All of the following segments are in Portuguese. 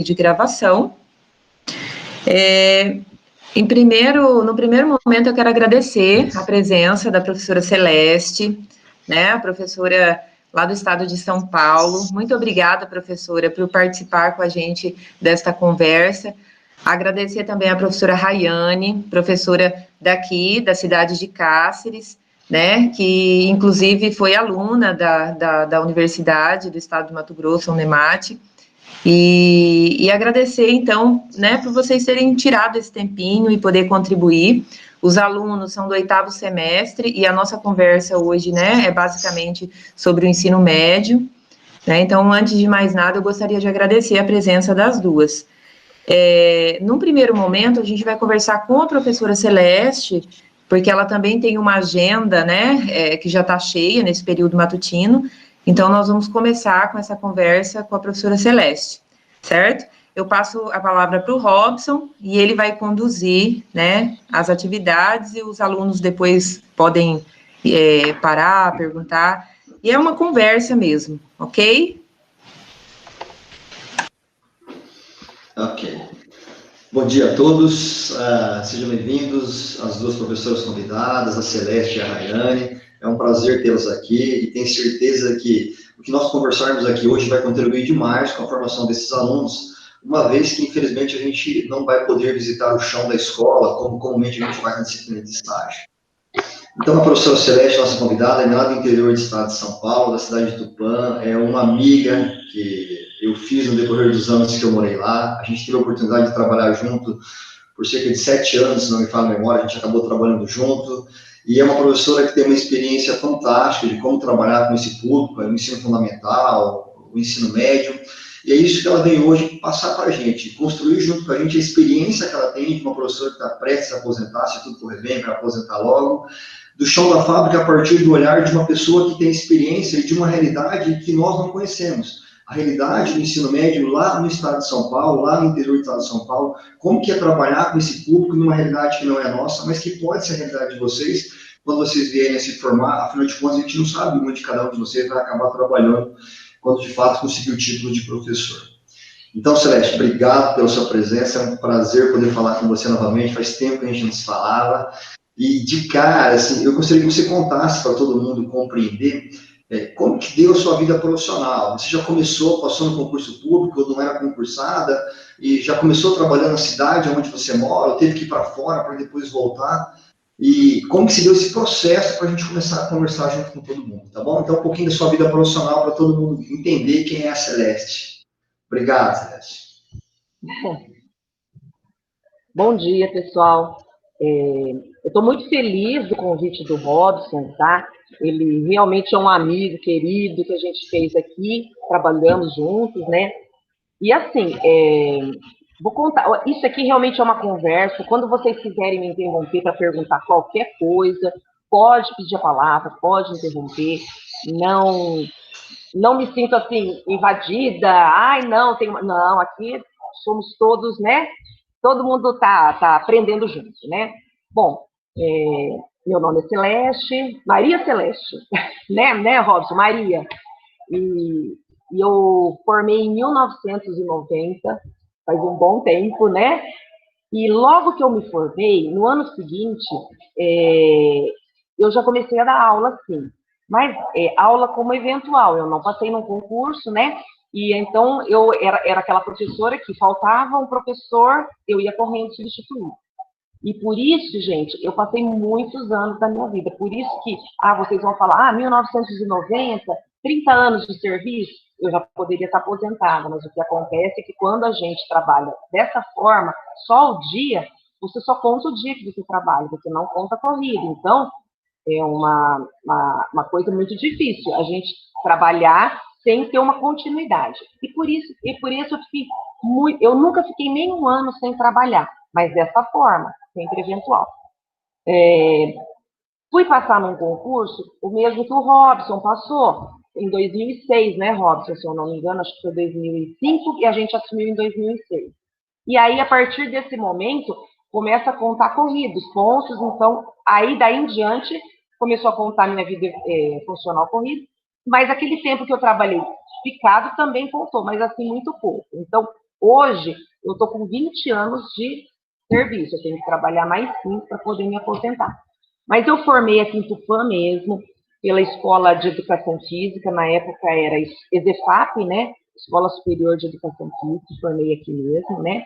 de gravação. No primeiro momento, eu quero agradecer a presença da professora Celeste, né, a professora lá do estado de São Paulo. Muito obrigada, professora, por participar com a gente desta conversa. Agradecer também a professora Rayane, professora daqui, da cidade de Cáceres, né, que inclusive foi aluna da Universidade do Estado do Mato Grosso, a Unemate, e agradecer, então, né, por vocês terem tirado esse tempinho e poder contribuir. Os alunos são do 8º semestre e a nossa conversa hoje, né, é basicamente sobre o ensino médio, né, então, antes de mais nada, eu gostaria de agradecer a presença das duas. Num primeiro momento, a gente vai conversar com a professora Celeste, porque ela também tem uma agenda, né, que já está cheia nesse período matutino, então nós vamos começar com essa conversa com a professora Celeste, certo? Eu passo a palavra para o Robson, e ele vai conduzir, né, as atividades, e os alunos depois podem parar, perguntar, e é uma conversa mesmo, ok? Ok. Bom dia a todos, sejam bem-vindos as duas professoras convidadas, a Celeste e a Rayane. É um prazer tê-las aqui e tenho certeza que o que nós conversarmos aqui hoje vai contribuir demais com a formação desses alunos, uma vez que, infelizmente, a gente não vai poder visitar o chão da escola, como comumente a gente faz na disciplina de estágio. Então, a professora Celeste, nossa convidada, é lá do interior do estado de São Paulo, da cidade de Tupã, é uma amiga que eu fiz no decorrer dos anos que eu morei lá. A gente teve a oportunidade de trabalhar junto por cerca de 7 anos, se não me falha a memória, a gente acabou trabalhando junto. E é uma professora que tem uma experiência fantástica de como trabalhar com esse público, o ensino fundamental, o ensino médio. E é isso que ela vem hoje passar para a gente, construir junto com a gente a experiência que ela tem de uma professora que está prestes a aposentar, se tudo correr bem, para aposentar logo, do chão da fábrica a partir do olhar de uma pessoa que tem experiência e de uma realidade que nós não conhecemos. A realidade do ensino médio lá no estado de São Paulo, lá no interior do estado de São Paulo, como que é trabalhar com esse público numa realidade que não é nossa, mas que pode ser a realidade de vocês, quando vocês vierem a se formar. Afinal de contas, a gente não sabe onde cada um de vocês vai acabar trabalhando quando de fato conseguir o título de professor. Então, Celeste, obrigado pela sua presença, é um prazer poder falar com você novamente, faz tempo que a gente não se falava. E de cara, assim, eu gostaria que você contasse para todo mundo compreender como que deu a sua vida profissional. Você já começou, passou no concurso público, ou não era concursada, e já começou trabalhando na cidade onde você mora, ou teve que ir para fora para depois voltar, e como que se deu esse processo para a gente começar a conversar junto com todo mundo, tá bom? Então, um pouquinho da sua vida profissional para todo mundo entender quem é a Celeste. Obrigado, Celeste. Bom dia, pessoal. Eu estou muito feliz do convite do Robson, tá? Ele realmente é um amigo querido que a gente fez aqui, trabalhamos juntos, né? E assim, vou contar, isso aqui realmente é uma conversa. Quando vocês quiserem me interromper para perguntar qualquer coisa, pode pedir a palavra, pode interromper. Não me sinto assim, invadida. Ai, não, não, aqui somos todos, né? Todo mundo tá aprendendo junto, né? Bom, meu nome é Celeste, Maria Celeste, né, Robson? Maria. E eu formei em 1990, faz um bom tempo, né? E logo que eu me formei, no ano seguinte, eu já comecei a dar aula, sim. Mas aula como eventual, eu não passei num concurso, né? E então eu era aquela professora que faltava um professor, eu ia correndo substituir. E por isso, gente, eu passei muitos anos da minha vida. Por isso que, vocês vão falar, 1990, 30 anos de serviço, eu já poderia estar aposentada. Mas o que acontece é que quando a gente trabalha dessa forma, só o dia, você só conta o dia que você trabalha, você não conta a corrida. Então, é uma coisa muito difícil a gente trabalhar sem ter uma continuidade. E por isso eu nunca fiquei nem um ano sem trabalhar, mas dessa forma, sempre eventual. Fui passar num concurso, o mesmo que o Robson passou, em 2006, né, Robson? Se eu não me engano, acho que foi 2005, e a gente assumiu em 2006. E aí, a partir desse momento, começa a contar corridos, pontos, então, aí daí em diante, começou a contar minha vida funcional corrida, mas aquele tempo que eu trabalhei ficado também contou, mas assim, muito pouco. Então, Hoje, eu estou com 20 anos de serviço, eu tenho que trabalhar mais 5 para poder me aposentar. Mas eu formei aqui em Tupã mesmo, pela Escola de Educação Física, na época era ESEFAP, né? Escola Superior de Educação Física, formei aqui mesmo, né?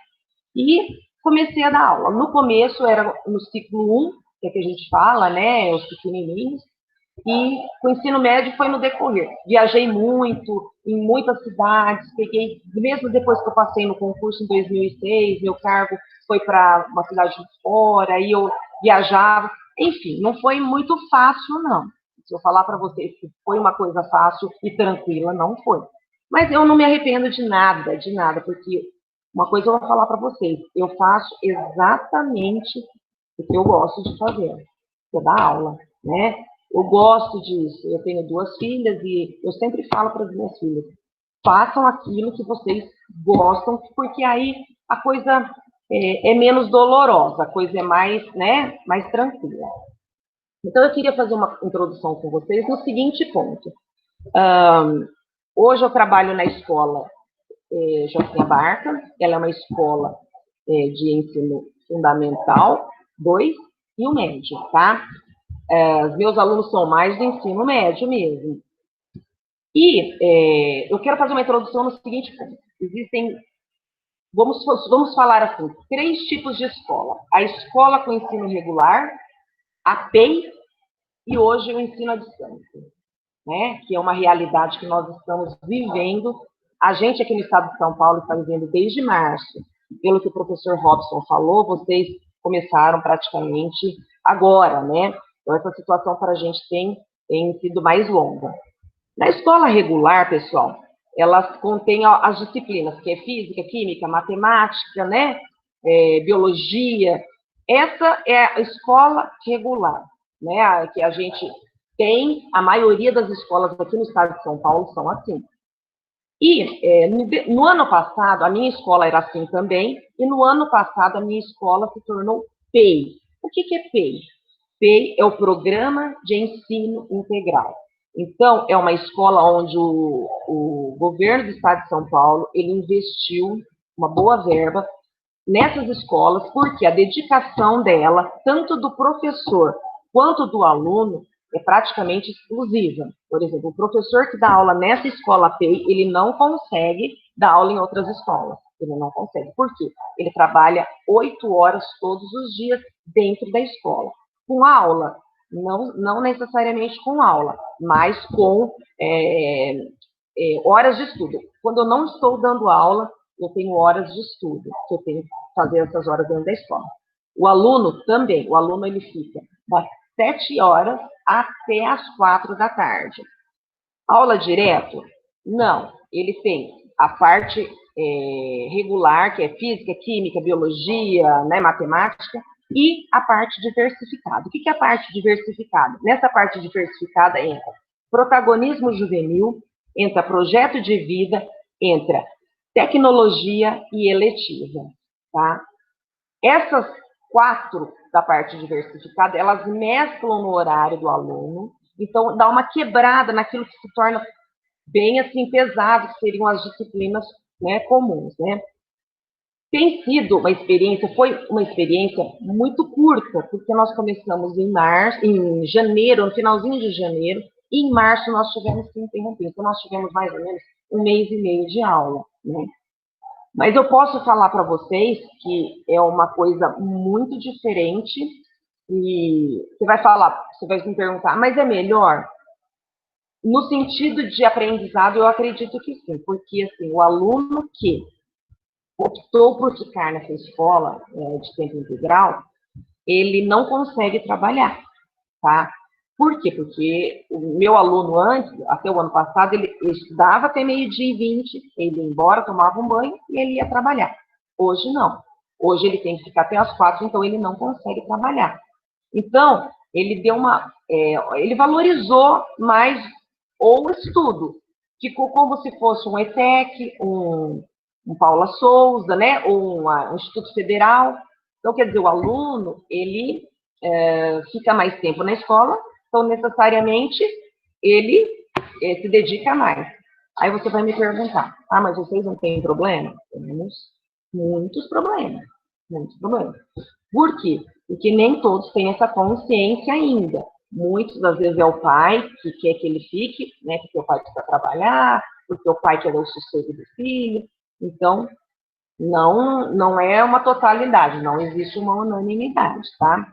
E comecei a dar aula. No começo era no ciclo 1, que é que a gente fala, né? Os pequenininhos. E o ensino médio foi no decorrer. Viajei muito, em muitas cidades, peguei, mesmo depois que eu passei no concurso em 2006, meu cargo foi para uma cidade de fora, aí eu viajava. Enfim, não foi muito fácil, não. Se eu falar para vocês que foi uma coisa fácil e tranquila, não foi. Mas eu não me arrependo de nada, porque uma coisa eu vou falar para vocês, eu faço exatamente o que eu gosto de fazer, que é dar aula, né? Eu gosto disso. Eu tenho 2 filhas e eu sempre falo para as minhas filhas, façam aquilo que vocês gostam, porque aí a coisa é menos dolorosa, a coisa é mais, né, mais tranquila. Então, eu queria fazer uma introdução com vocês no seguinte ponto. Hoje eu trabalho na escola Joaquim Abarca, ela é uma escola de ensino fundamental 2 e o médio, tá? Os meus alunos são mais do ensino médio mesmo. E eu quero fazer uma introdução no seguinte ponto. Existem, vamos falar assim, 3 tipos de escola. A escola com ensino regular, a PEI e hoje o ensino à distância, né? Que é uma realidade que nós estamos vivendo. A gente aqui no estado de São Paulo está vivendo desde março. Pelo que o professor Robson falou, vocês começaram praticamente agora, né? Então, essa situação para a gente tem sido mais longa. Na escola regular, pessoal, elas contêm as disciplinas, que é física, química, matemática, né? Biologia. Essa é a escola regular, né? Que a gente tem, a maioria das escolas aqui no estado de São Paulo são assim. E no ano passado, a minha escola era assim também, e no ano passado a minha escola se tornou PEI. O que é PEI? PEI é o Programa de Ensino Integral. Então, é uma escola onde o governo do estado de São Paulo, ele investiu uma boa verba nessas escolas, porque a dedicação dela, tanto do professor quanto do aluno, é praticamente exclusiva. Por exemplo, o professor que dá aula nessa escola PEI, ele não consegue dar aula em outras escolas. Ele não consegue. Por quê? Ele trabalha 8 horas todos os dias dentro da escola. Com aula, não necessariamente com aula, mas com horas de estudo. Quando eu não estou dando aula, eu tenho horas de estudo, que eu tenho que fazer essas horas dentro da escola. O aluno também, o aluno ele fica das 7 horas até as 4 da tarde. Aula direto? Não. Ele tem a parte regular, que é física, química, biologia, né, matemática, e a parte diversificada. O que é a parte diversificada? Nessa parte diversificada entra protagonismo juvenil, entra projeto de vida, entra tecnologia e eletiva, tá? Essas 4 da parte diversificada, elas mesclam no horário do aluno, então dá uma quebrada naquilo que se torna bem assim pesado, que seriam as disciplinas, né, comuns, né? Tem sido uma experiência, foi uma experiência muito curta, porque nós começamos em janeiro, no finalzinho de janeiro, e em março nós tivemos que interromper. Então, nós tivemos mais ou menos 1 mês e meio de aula, né? Mas eu posso falar para vocês que é uma coisa muito diferente, e você vai me perguntar, mas é melhor? No sentido de aprendizado, eu acredito que sim, porque assim, o aluno que optou por ficar nessa escola de tempo integral, ele não consegue trabalhar, tá? Por quê? Porque o meu aluno antes, até o ano passado, ele estudava até 12h20, ele ia embora, tomava um banho e ele ia trabalhar. Hoje não. Hoje ele tem que ficar até as 4, então ele não consegue trabalhar. Então, ele deu ele valorizou mais o estudo. Ficou como se fosse um ETEC, um Paula Souza, né? Ou um Instituto Federal. Então, quer dizer, o aluno, ele fica mais tempo na escola, então, necessariamente, ele se dedica mais. Aí você vai me perguntar, ah, mas vocês não têm problema? Temos muitos problemas, muitos problemas. Por quê? Porque nem todos têm essa consciência ainda. Muitas das vezes é o pai que quer que ele fique, né, porque o pai precisa trabalhar, porque o pai quer dar o sustento do filho. Então, não é uma totalidade, não existe uma unanimidade, tá?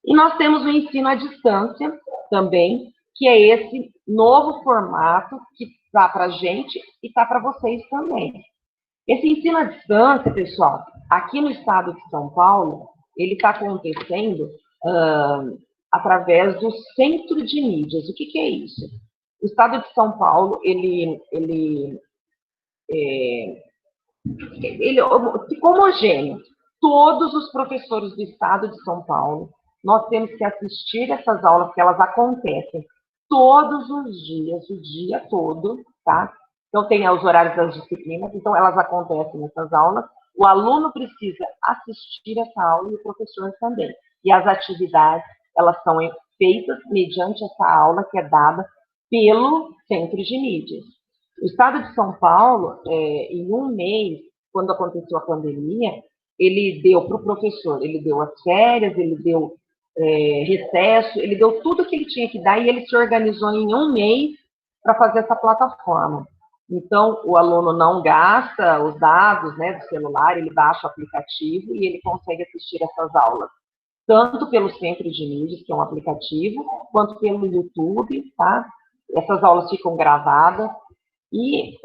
E nós temos o ensino à distância também, que é esse novo formato que está para a gente e está para vocês também. Esse ensino à distância, pessoal, aqui no estado de São Paulo, ele está acontecendo através do Centro de Mídias. O que é isso? O estado de São Paulo, ele ficou homogêneo. Todos os professores do estado de São Paulo, nós temos que assistir essas aulas, que elas acontecem todos os dias, o dia todo, tá? Então, tem os horários das disciplinas, então elas acontecem nessas aulas. O aluno precisa assistir essa aula e o professor também. E as atividades, elas são feitas mediante essa aula que é dada pelo Centro de Mídias. O estado de São Paulo, em um mês, quando aconteceu a pandemia, ele deu para o professor, ele deu as férias, ele deu recesso, ele deu tudo que ele tinha que dar e ele se organizou em um mês para fazer essa plataforma. Então, o aluno não gasta os dados, né, do celular, ele baixa o aplicativo e ele consegue assistir essas aulas, tanto pelo Centro de Mídias, que é um aplicativo, quanto pelo YouTube, tá? Essas aulas ficam gravadas. E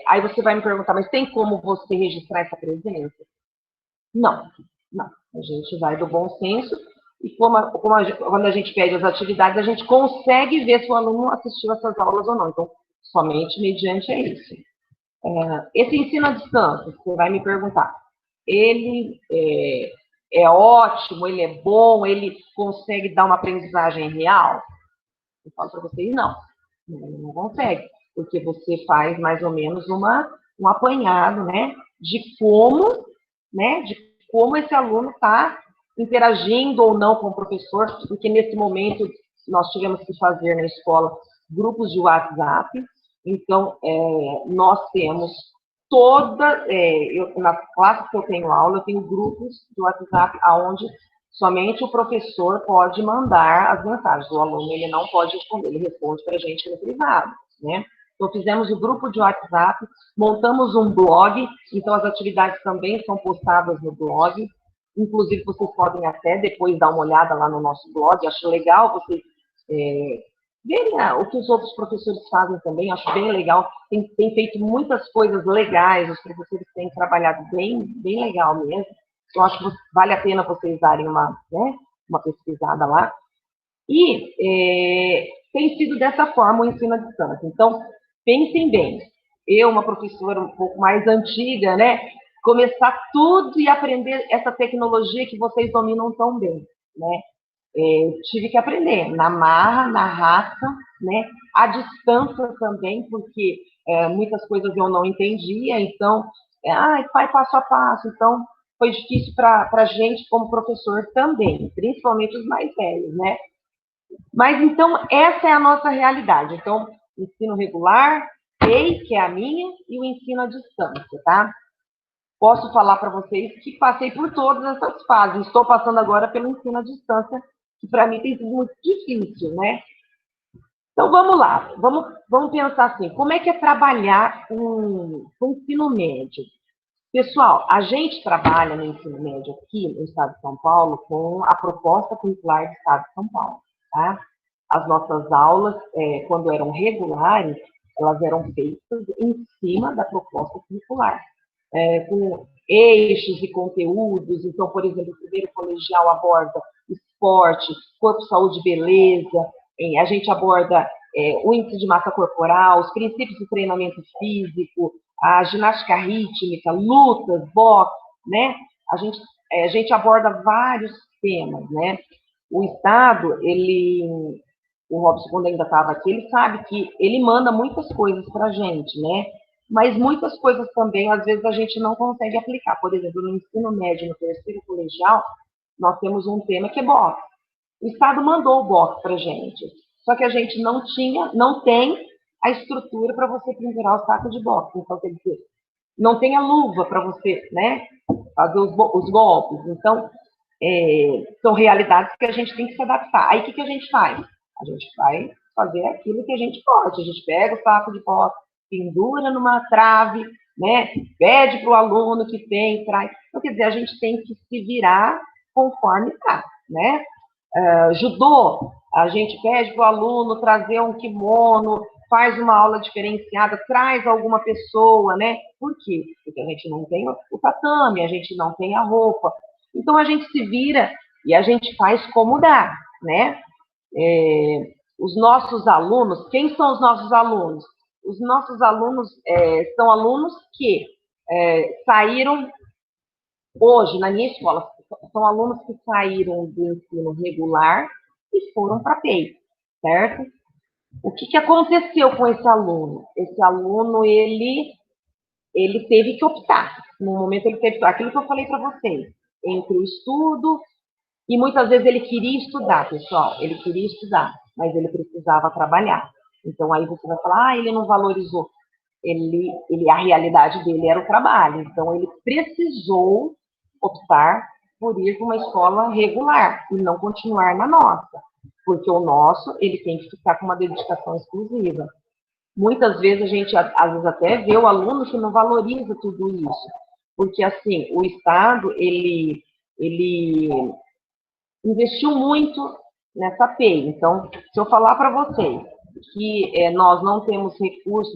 aí você vai me perguntar, mas tem como você registrar essa presença? Não. A gente vai do bom senso e quando a gente pede as atividades, a gente consegue ver se o aluno assistiu essas aulas ou não. Então, somente mediante isso. Esse ensino à distância, você vai me perguntar, ele é ótimo, ele é bom, ele consegue dar uma aprendizagem real? Eu falo para vocês, não. Ele não consegue, porque você faz mais ou menos um apanhado, né, de como esse aluno está interagindo ou não com o professor, porque nesse momento nós tivemos que fazer na escola grupos de WhatsApp, então nós temos nas classes que eu tenho aula, eu tenho grupos de WhatsApp onde somente o professor pode mandar as mensagens, o aluno ele não pode responder, ele responde para a gente no privado, né? Então, fizemos o grupo de WhatsApp, montamos um blog, então as atividades também são postadas no blog, inclusive vocês podem até depois dar uma olhada lá no nosso blog, acho legal vocês verem o que os outros professores fazem também, acho bem legal, tem feito muitas coisas legais, os professores têm trabalhado bem legal mesmo, eu acho que vale a pena vocês darem uma pesquisada lá, e tem sido dessa forma o ensino à distância. Então, pensem bem, eu, uma professora um pouco mais antiga, né, começar tudo e aprender essa tecnologia que vocês dominam tão bem, né, tive que aprender na marra, na raça, né, à distância também, porque muitas coisas eu não entendia, então, vai passo a passo, então, foi difícil para a gente como professor também, principalmente os mais velhos, né, mas, então, essa é a nossa realidade. Então, ensino regular, EI, que é a minha, e o ensino à distância, tá? Posso falar para vocês que passei por todas essas fases. Estou passando agora pelo ensino à distância, que para mim tem sido muito difícil, né? Então, vamos lá. Vamos pensar assim, como é que é trabalhar com ensino médio? Pessoal, a gente trabalha no ensino médio aqui no estado de São Paulo com a proposta curricular do estado de São Paulo, tá? As nossas aulas, quando eram regulares, elas eram feitas em cima da proposta curricular, com eixos e conteúdos. Então, por exemplo, o primeiro colegial aborda esporte, corpo, saúde e beleza, a gente aborda o índice de massa corporal, os princípios do treinamento físico, a ginástica rítmica, lutas, boxe, né? A gente aborda vários temas, né? O Estado, o Robson, quando ainda estava aqui, ele sabe que ele manda muitas coisas para a gente, né? Mas muitas coisas também, às vezes, a gente não consegue aplicar. Por exemplo, no ensino médio, no terceiro colegial, nós temos um tema que é boxe. O Estado mandou o boxe para a gente, só que a gente não tem a estrutura para você pendurar o saco de boxe. Então, quer dizer, não tem a luva para você, né, fazer os golpes. Então, são realidades que a gente tem que se adaptar. Aí, o que a gente faz? A gente vai fazer aquilo que a gente pode. A gente pega o saco de boxe, pendura numa trave, né, pede para o aluno que tem, traz. Então, quer dizer, a gente tem que se virar conforme está, né? Judô, a gente pede para o aluno trazer um kimono, faz uma aula diferenciada, traz alguma pessoa, né? Por quê? Porque a gente não tem o tatame, a gente não tem a roupa. Então, a gente se vira e a gente faz como dá, né? Os nossos alunos, quem são os nossos alunos? Os nossos alunos são alunos que saíram hoje, na minha escola, são alunos que saíram do ensino regular e foram para a PEI, certo? O que aconteceu com esse aluno? Esse aluno, ele teve que optar. No momento, ele teve aquilo que eu falei para vocês, entre o estudo e muitas vezes ele queria estudar, pessoal. Ele queria estudar, mas ele precisava trabalhar. Então, aí você vai falar, ele não valorizou. A realidade dele era o trabalho. Então, ele precisou optar por ir para uma escola regular e não continuar na nossa. Porque o nosso, ele tem que ficar com uma dedicação exclusiva. Muitas vezes a gente, às vezes, até vê o aluno que não valoriza tudo isso. Porque, assim, o Estado, ele investiu muito nessa PEI. Então, se eu falar para vocês que nós não temos recursos,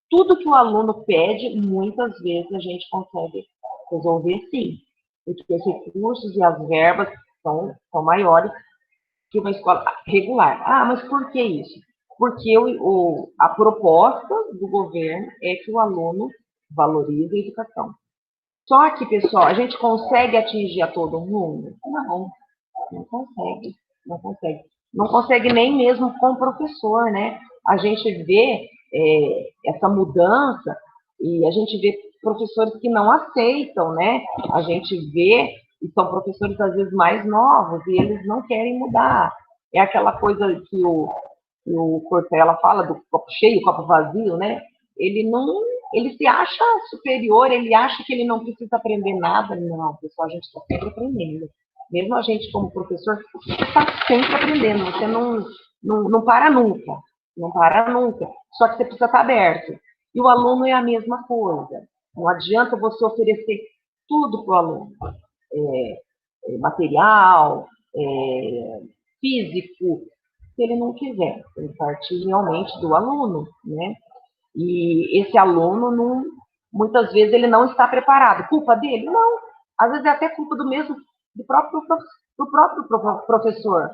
tudo que o aluno pede, muitas vezes a gente consegue resolver sim. Porque os recursos e as verbas são maiores que uma escola regular. Ah, mas por que isso? Porque a proposta do governo é que o aluno valorize a educação. Só que, pessoal, a gente consegue atingir a todo mundo? Não consegue. Não consegue. Não consegue nem mesmo com o professor, né? A gente vê essa mudança e a gente vê professores que não aceitam, né? A gente vê, e são professores às vezes mais novos, e eles não querem mudar. É aquela coisa que o Cortella fala do copo cheio, copo vazio, né? Ele se acha superior, ele acha que ele não precisa aprender nada. Não, pessoal, a gente está sempre aprendendo. Mesmo a gente, como professor, está sempre aprendendo. Você não para nunca. Não para nunca. Só que você precisa estar aberto. E o aluno é a mesma coisa. Não adianta você oferecer tudo para o aluno. Material, físico, se ele não quiser. Ele partir realmente do aluno, né? E esse aluno, muitas vezes, ele não está preparado. Culpa dele? Não. Às vezes é até culpa do próprio professor,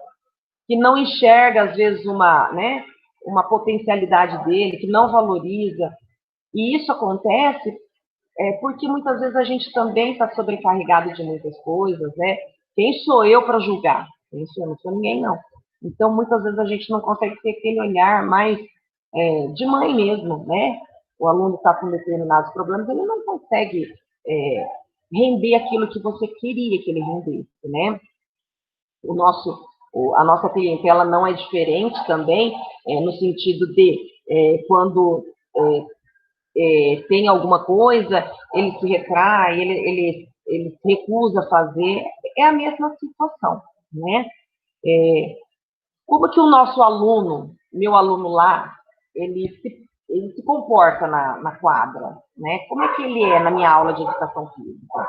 que não enxerga, às vezes, uma potencialidade dele, que não valoriza. E isso acontece porque muitas vezes a gente também está sobrecarregado de muitas coisas, né? Quem sou eu para julgar? Quem sou eu? Não sou ninguém, não. Então, muitas vezes a gente não consegue ter aquele olhar mais de mãe mesmo, né? O aluno está com determinados problemas, ele não consegue render aquilo que você queria que ele rendesse, né? A nossa clientela não é diferente também, no sentido de quando tem alguma coisa, ele se retrai, ele se recusa a fazer, é a mesma situação, né? Como que o nosso aluno, meu aluno lá, ele se comporta na quadra, né? Como é que ele é na minha aula de educação física?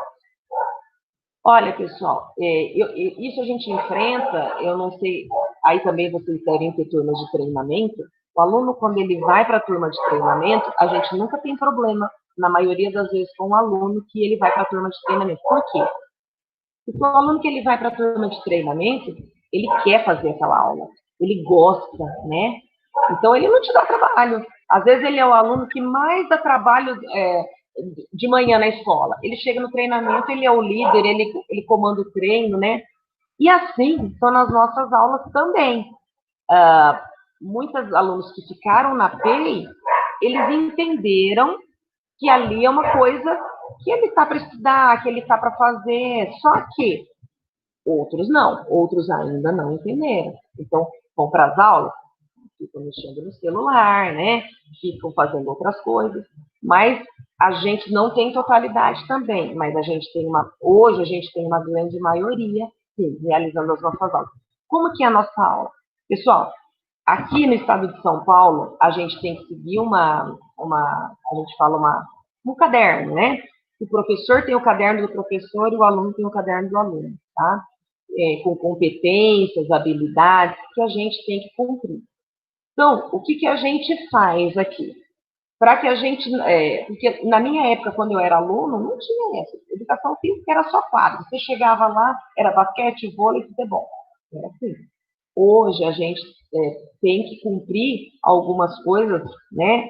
Olha, pessoal, isso a gente enfrenta, eu não sei, aí também vocês devem ter turmas de treinamento. O aluno, quando ele vai para a turma de treinamento, a gente nunca tem problema, na maioria das vezes, com o aluno que ele vai para a turma de treinamento. Por quê? Porque o aluno que ele vai para a turma de treinamento, ele quer fazer aquela aula, ele gosta, né? Então, ele não te dá trabalho. Às vezes, ele é o aluno que mais dá trabalho de manhã na escola. Ele chega no treinamento, ele é o líder, ele comanda o treino, né? E assim são nas nossas aulas também. Muitos alunos que ficaram na PEI, eles entenderam que ali é uma coisa que ele está para estudar, que ele está para fazer, só que outros não, outros ainda não entenderam. Então, vão para as aulas, ficam mexendo no celular, né? Ficam fazendo outras coisas, mas a gente não tem totalidade também, mas hoje a gente tem uma grande maioria, sim, realizando as nossas aulas. Como que é a nossa aula? Pessoal, aqui no estado de São Paulo, a gente tem que seguir a gente fala um caderno, né? O professor tem o caderno do professor e o aluno tem o caderno do aluno, tá? Com competências, habilidades que a gente tem que cumprir. Então, o que a gente faz aqui? Para que a gente, porque na minha época, quando eu era aluno, não tinha essa. Educação física era só quadro. Você chegava lá, era basquete, vôlei, futebol. Era assim. Hoje a gente tem que cumprir algumas coisas, né?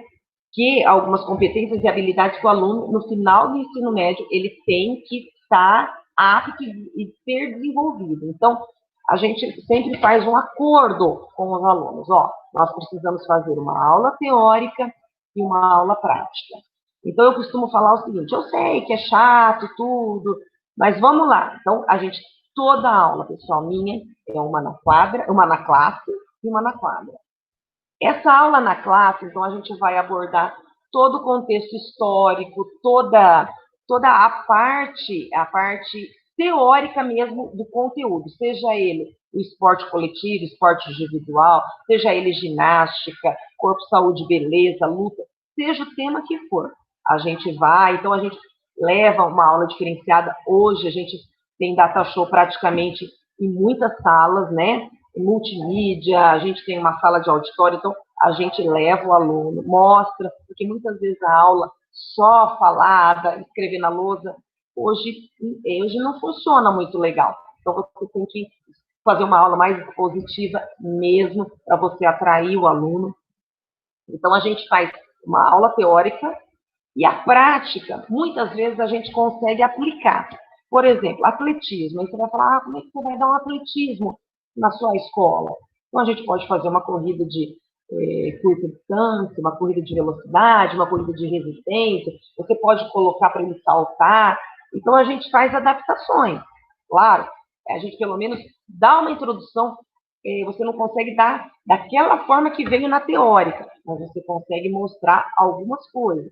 Que algumas competências e habilidades que o aluno, no final do ensino médio, ele tem que estar apto e ser desenvolvido. Então, a gente sempre faz um acordo com os alunos. Ó, nós precisamos fazer uma aula teórica e uma aula prática. Então, eu costumo falar o seguinte, eu sei que é chato tudo, mas vamos lá. Então, toda aula, pessoal, minha, é uma na quadra, uma na classe e uma na quadra. Essa aula na classe, então, a gente vai abordar todo o contexto histórico, toda a parte teórica mesmo do conteúdo, seja ele o esporte coletivo, esporte individual, seja ele ginástica, corpo, saúde, beleza, luta, seja o tema que for. A gente vai, então a gente leva uma aula diferenciada. Hoje a gente tem data show praticamente em muitas salas, né? Multimídia, a gente tem uma sala de auditório, então a gente leva o aluno, mostra, porque muitas vezes a aula só falada, escrever na lousa, hoje não funciona muito legal. Então você tem que fazer uma aula mais expositiva mesmo, para você atrair o aluno. Então a gente faz uma aula teórica e a prática, muitas vezes a gente consegue aplicar. Por exemplo, atletismo. Aí você vai falar, como é que você vai dar um atletismo na sua escola? Então, a gente pode fazer uma corrida de curta distância, uma corrida de velocidade, uma corrida de resistência. Você pode colocar para ele saltar. Então, a gente faz adaptações. Claro, a gente pelo menos dá uma introdução. Você não consegue dar daquela forma que veio na teórica, mas você consegue mostrar algumas coisas.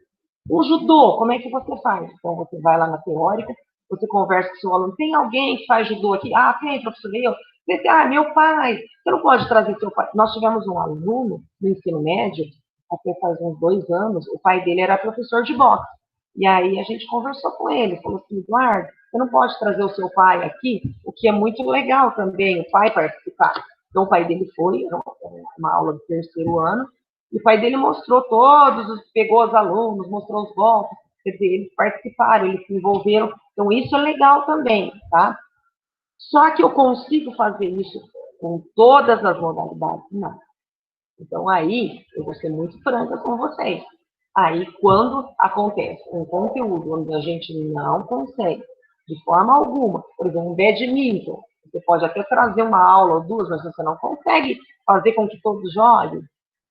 O judô, como é que você faz? Então, você vai lá na teórica, você conversa com o seu aluno. Tem alguém que faz judô aqui? Ah, tem, professor, eu. Meu pai. Você não pode trazer seu pai. Nós tivemos um aluno no ensino médio, até faz uns 2 anos, o pai dele era professor de boxe. E aí a gente conversou com ele, falou assim, Eduardo, você não pode trazer o seu pai aqui, o que é muito legal também, o pai participar. Então, o pai dele foi, uma aula do 3º ano, e o pai dele mostrou pegou os alunos, mostrou os golpes, quer dizer, eles participaram, eles se envolveram. Então, isso é legal também, tá? Só que eu consigo fazer isso com todas as modalidades? Não. Então, aí, eu vou ser muito franca com vocês. Aí, quando acontece um conteúdo onde a gente não consegue, de forma alguma, por exemplo, um badminton, você pode até trazer uma aula ou 2, mas você não consegue fazer com que todos joguem,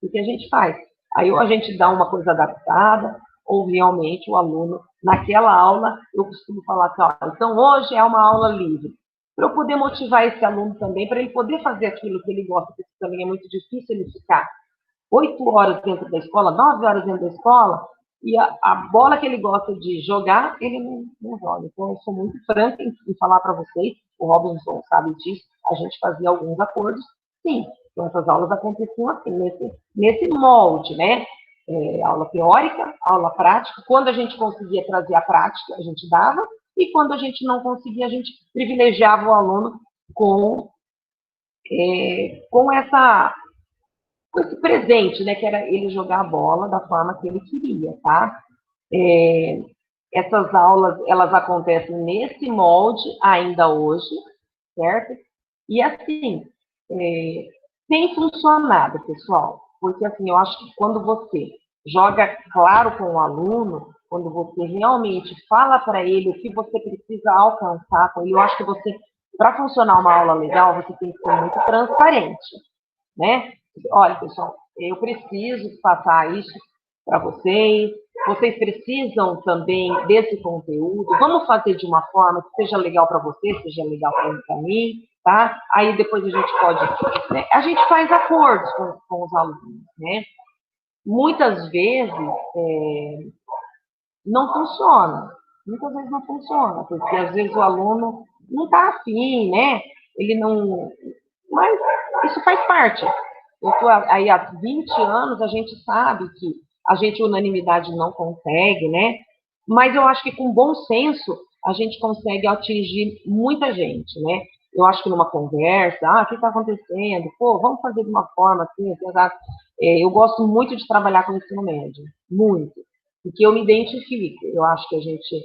o que a gente faz? Aí, ou a gente dá uma coisa adaptada, ou realmente o aluno, naquela aula, eu costumo falar assim, ó, então hoje é uma aula livre. Para eu poder motivar esse aluno também, para ele poder fazer aquilo que ele gosta, porque também é muito difícil ele ficar 8 horas dentro da escola, 9 horas dentro da escola, e a bola que ele gosta de jogar, ele não joga. Então, eu sou muito franca em falar para vocês, o Robinson sabe disso, a gente fazia alguns acordos, sim. Então, essas aulas aconteciam assim, nesse molde, né? Aula teórica, aula prática. Quando a gente conseguia trazer a prática, a gente dava, e quando a gente não conseguia, a gente privilegiava o aluno com esse presente, né, que era ele jogar a bola da forma que ele queria, tá? Essas aulas, elas acontecem nesse molde ainda hoje, certo? E assim, tem funcionado, pessoal, porque assim, eu acho que quando você joga claro com o aluno, quando você realmente fala para ele o que você precisa alcançar com ele, eu acho que você, para funcionar uma aula legal, você tem que ser muito transparente, né? Olha, pessoal, eu preciso passar isso para vocês, Vocês precisam também desse conteúdo. Vamos fazer de uma forma que seja legal para você, seja legal para mim, tá? Aí depois a gente pode... Né? A gente faz acordos com os alunos, né? Muitas vezes não funciona. Muitas vezes não funciona, porque às vezes o aluno não está afim, né? Ele não... Mas isso faz parte. Eu estou aí há 20 anos, a gente sabe que a gente unanimidade não consegue, né? Mas eu acho que com bom senso a gente consegue atingir muita gente, né? Eu acho que numa conversa, o que está acontecendo? Pô, vamos fazer de uma forma assim, eu gosto muito de trabalhar com o ensino médio, muito, porque eu me identifico. Eu acho que a gente,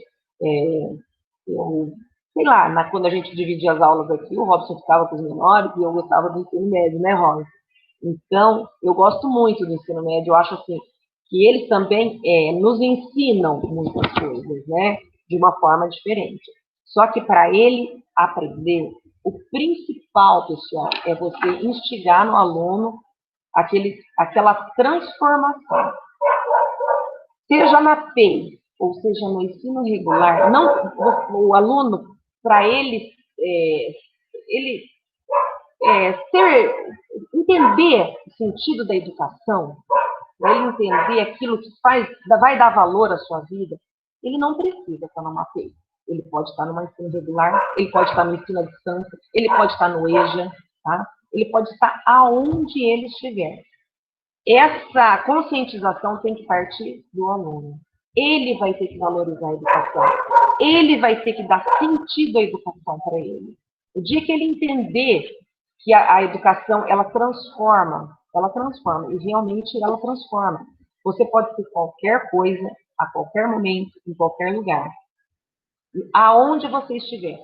sei lá, quando a gente dividia as aulas aqui, o Robson ficava com os menores e eu gostava do ensino médio, né, Robson? Então, eu gosto muito do ensino médio, eu acho assim, que eles também nos ensinam muitas coisas, né, de uma forma diferente. Só que para ele aprender, o principal, pessoal, é você instigar no aluno aquela transformação. Seja na PEI, ou seja no ensino regular, não, o aluno, para ele entender o sentido da educação, para ele entender aquilo que vai dar valor à sua vida, ele não precisa estar numa PEI. Ele pode estar numa ensino regular, ele pode estar no ensino à distância, ele pode estar no EJA, tá? Ele pode estar aonde ele estiver. Essa conscientização tem que partir do aluno. Ele vai ter que valorizar a educação. Ele vai ter que dar sentido à educação para ele. O dia que ele entender que a educação, ela transforma, e realmente ela transforma. Você pode ser qualquer coisa, a qualquer momento, em qualquer lugar. Aonde você estiver,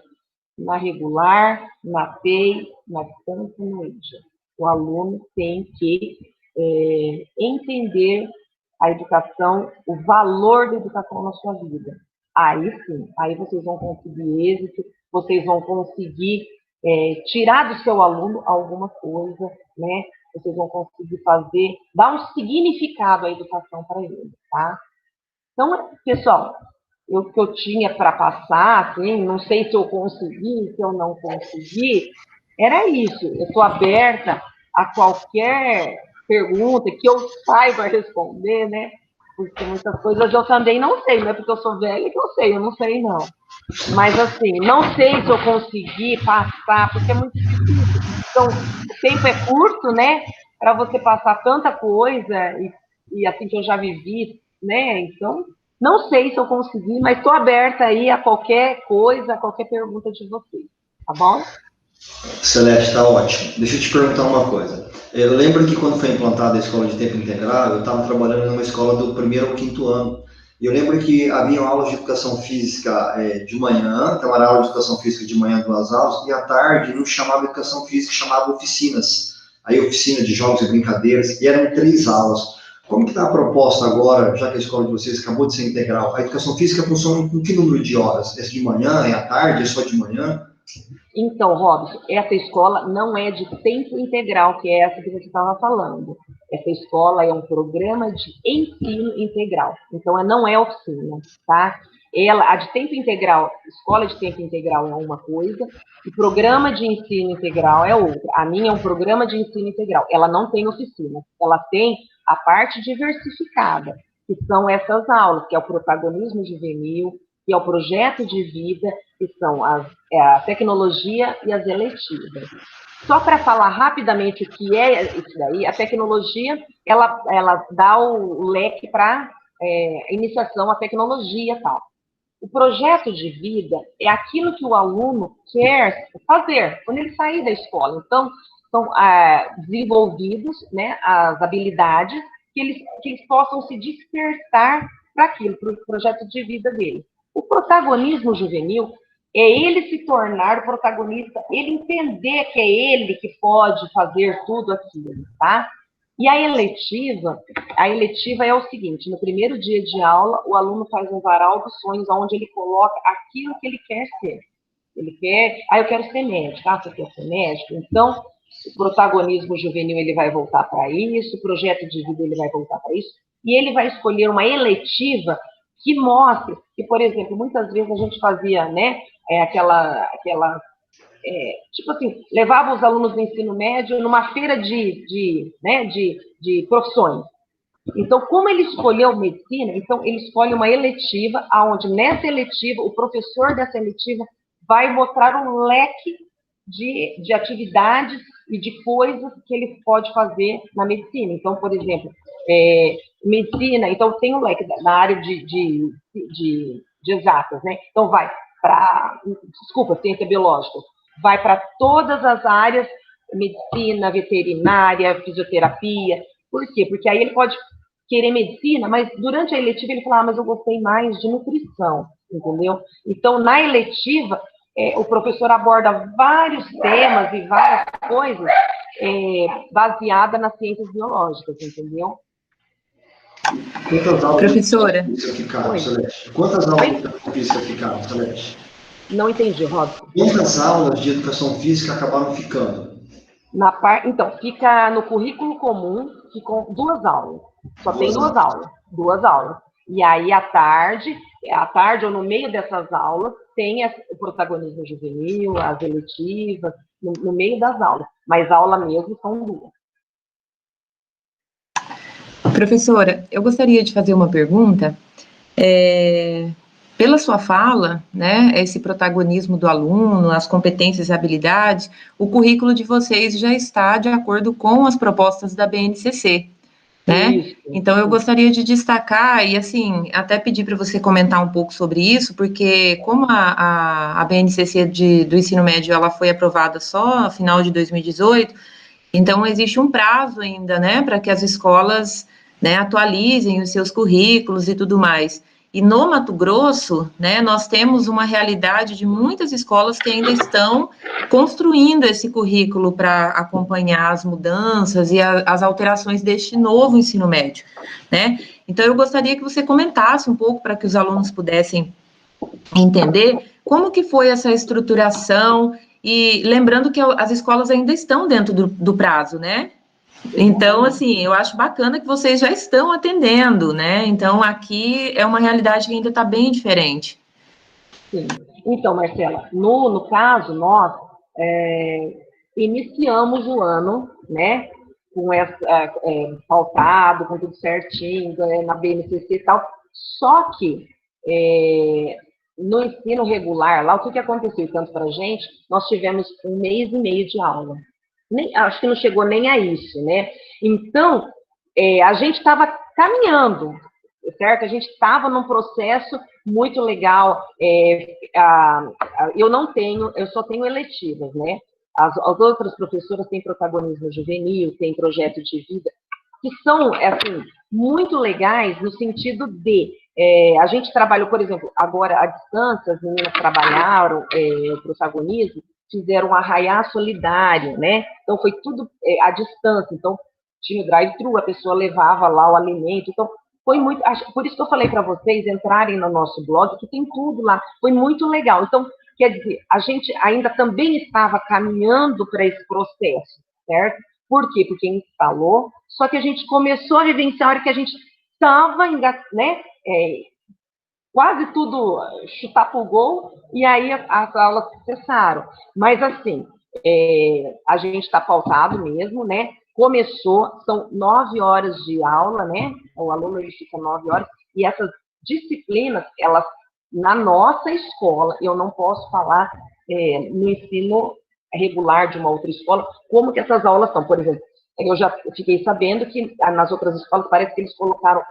na regular, na PEI, na distância, no EJA. O aluno tem que entender a educação, o valor da educação na sua vida. Aí sim, aí vocês vão conseguir êxito, vocês vão conseguir tirar do seu aluno alguma coisa, né? Vocês vão conseguir dar um significado à educação para ele, tá? Então, pessoal, o que eu tinha para passar, assim, não sei se eu consegui, se eu não consegui, era isso. Eu estou aberta a qualquer pergunta que eu saiba responder, né? Porque muitas coisas eu também não sei, não é porque eu sou velha que eu não sei não. Mas, assim, não sei se eu consegui passar, porque é muito difícil. Então, o tempo é curto, né? Para você passar tanta coisa, e assim que eu já vivi, né? Então, não sei se eu consegui, mas estou aberta aí a qualquer coisa, a qualquer pergunta de vocês, tá bom? Celeste, está ótimo. Deixa eu te perguntar uma coisa. Eu lembro que quando foi implantada a escola de tempo integral, eu estava trabalhando numa escola do 1º ao 5º ano. E eu lembro que havia aulas de educação física de manhã, então era aula de educação física de manhã, 2 aulas, e à tarde não chamava educação física, chamava oficinas. Aí oficina de jogos e brincadeiras, e eram 3 aulas. Como que está a proposta agora, já que a escola de vocês acabou de ser integral? A educação física funciona com que número de horas? É de manhã, é à tarde, é só de manhã? Então, Robson, essa escola não é de tempo integral, que é essa que você estava falando. Essa escola é um programa de ensino integral. Então, não é oficina, tá? A de tempo integral, escola de tempo integral é uma coisa, e programa de ensino integral é outra. A minha é um programa de ensino integral. Ela não tem oficina, ela tem a parte diversificada, que são essas aulas, que é o protagonismo juvenil, que é o projeto de vida, que são a tecnologia e as eletivas. Só para falar rapidamente o que é isso daí, a tecnologia, ela dá o leque para iniciação à tecnologia e tal. O projeto de vida é aquilo que o aluno quer fazer quando ele sair da escola. Então, são desenvolvidos, né, as habilidades que eles possam se despertar para aquilo, para o projeto de vida dele. O protagonismo juvenil é ele se tornar o protagonista, ele entender que é ele que pode fazer tudo aquilo, tá? E a eletiva é o seguinte, no primeiro dia de aula, o aluno faz um varal dos sonhos, onde ele coloca aquilo que ele quer ser. Ele quer, eu quero ser médico, você quer ser médico? Então, o protagonismo juvenil ele vai voltar para isso, o projeto de vida ele vai voltar para isso, e ele vai escolher uma eletiva que mostre que, por exemplo, muitas vezes a gente fazia, né, tipo assim, levava os alunos do ensino médio numa feira de profissões. Então, como ele escolheu medicina, então ele escolhe uma eletiva, onde nessa eletiva, o professor dessa eletiva vai mostrar um leque de atividades e de coisas que ele pode fazer na medicina. Então, por exemplo, medicina, então tem um leque na área de exatas, né? Então vai para, desculpa, ciência biológica, vai para todas as áreas, medicina, veterinária, fisioterapia. Por quê? Porque aí ele pode querer medicina, mas durante a eletiva ele fala, mas eu gostei mais de nutrição, entendeu? Então, na eletiva, o professor aborda vários temas e várias coisas baseadas nas ciências biológicas, entendeu? Quantas aulas Professora. de física ficaram, Celeste? Quantas aulas de física ficaram, Celeste? Não entendi, Robson. Quantas aulas de educação física acabaram ficando? Então, fica no currículo comum, ficam 2 aulas. Só tem 2 aulas. 2 aulas. E aí, à tarde ou no meio dessas aulas, tem o protagonismo juvenil, as eletivas, no meio das aulas. Mas aula mesmo são 2. Professora, eu gostaria de fazer uma pergunta. Pela sua fala, né, esse protagonismo do aluno, as competências e habilidades, o currículo de vocês já está de acordo com as propostas da BNCC, né? Isso. Então, eu gostaria de destacar e, assim, até pedir para você comentar um pouco sobre isso, porque como a BNCC do ensino médio, ela foi aprovada só no final de 2018, então existe um prazo ainda, né, para que as escolas, né, atualizem os seus currículos e tudo mais. E no Mato Grosso, né, nós temos uma realidade de muitas escolas que ainda estão construindo esse currículo para acompanhar as mudanças e as alterações deste novo ensino médio, né? Então, eu gostaria que você comentasse um pouco para que os alunos pudessem entender como que foi essa estruturação e lembrando que as escolas ainda estão dentro do prazo, né? Então, assim, eu acho bacana que vocês já estão atendendo, né? Então, aqui é uma realidade que ainda está bem diferente. Sim. Então, Marcela, no caso, nós iniciamos o ano, né, com essa, pautado, com tudo certinho, na BNCC e tal, só que no ensino regular, lá, o que aconteceu tanto para a gente, nós tivemos 1 mês e meio de aula. Acho que não chegou nem a isso, né? Então, a gente estava caminhando, certo? A gente estava num processo muito legal. Eu só tenho eletivas, né? As outras professoras têm protagonismo juvenil, têm projeto de vida, que são, assim, muito legais no sentido de a gente trabalhou, por exemplo, agora à distância, as meninas trabalharam o protagonismo, fizeram um arraiá solidário, né? Então, foi tudo à distância. Então, tinha o drive-thru, a pessoa levava lá o alimento. Então, foi muito... Por isso que eu falei para vocês entrarem no nosso blog, que tem tudo lá. Foi muito legal. Então, quer dizer, a gente ainda também estava caminhando para esse processo, certo? Por quê? Porque instalou, só que a gente começou a vivenciar a hora que a gente estava, né? Quase tudo chutar para o gol, e aí as aulas cessaram. Mas, assim, a gente está pautado mesmo, né? Começou, são 9 horas de aula, né? O aluno ele fica 9 horas, e essas disciplinas, elas, na nossa escola, eu não posso falar no ensino regular de uma outra escola, como que essas aulas são. Por exemplo, eu já fiquei sabendo que nas outras escolas parece que eles colocaram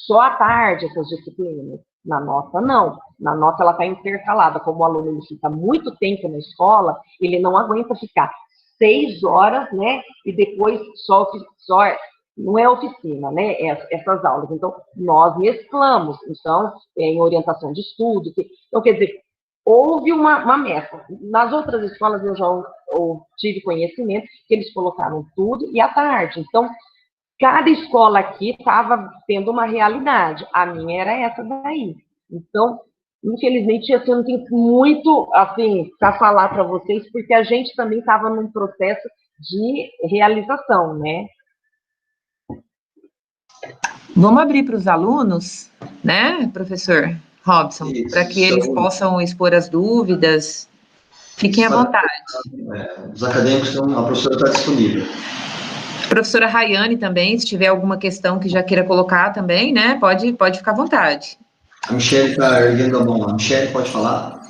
só à tarde essas disciplinas. Na nossa, não. Na nossa, ela está intercalada. Como o aluno ele fica muito tempo na escola, ele não aguenta ficar 6 horas, né? E depois só não é oficina, né? Essas aulas. Então, nós mesclamos. Então, em orientação de estudo. Então, quer dizer, houve uma mescla. Nas outras escolas, eu já tive conhecimento que eles colocaram tudo e à tarde. Então, cada escola aqui estava tendo uma realidade. A minha era essa daí. Então, infelizmente, assim, eu não tenho muito assim, para falar para vocês, porque a gente também estava num processo de realização, né? Vamos abrir para os alunos, né, professor Robson, para que eles possam expor as dúvidas. Fiquem à vontade. Os acadêmicos estão, a professora está disponível. Professora Rayane também, se tiver alguma questão que já queira colocar também, né, pode ficar à vontade. A Michelle está erguendo a mão. A Michelle, pode falar?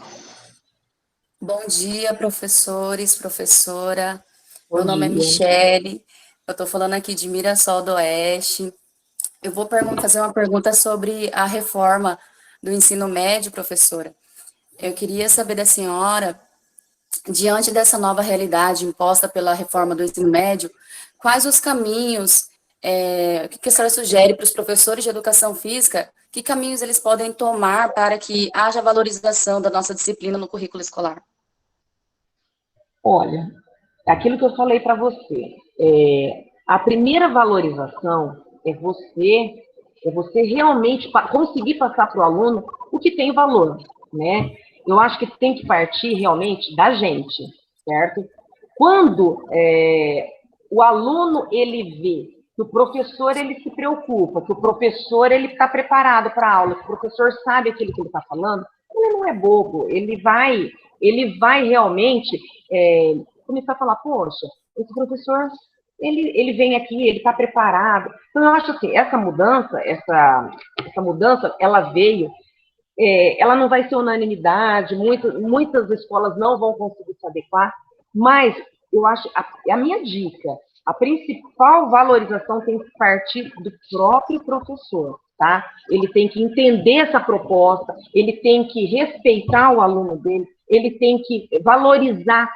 Bom dia, professores, professora. Bom Meu nome é dia. Michele, eu estou falando aqui de Mirassol do Oeste. Eu vou fazer uma pergunta sobre a reforma do ensino médio, professora. Eu queria saber da senhora, diante dessa nova realidade imposta pela reforma do ensino médio, quais os caminhos, o que a senhora sugere para os professores de educação física, que caminhos eles podem tomar para que haja valorização da nossa disciplina no currículo escolar? Olha, aquilo que eu falei para você, a primeira valorização é você realmente conseguir passar para o aluno o que tem valor, né? Eu acho que tem que partir realmente da gente, certo? Quando o aluno ele vê que o professor ele se preocupa, que o professor ele está preparado para a aula, que o professor sabe aquilo que ele está falando, ele não é bobo, ele vai realmente começar a falar, poxa, esse professor, ele vem aqui, ele está preparado. Então, eu acho assim, essa mudança, ela veio, ela não vai ser unanimidade, muitas escolas não vão conseguir se adequar, mas eu acho, a minha dica, a principal valorização tem que partir do próprio professor, tá? Ele tem que entender essa proposta, ele tem que respeitar o aluno dele, ele tem que valorizar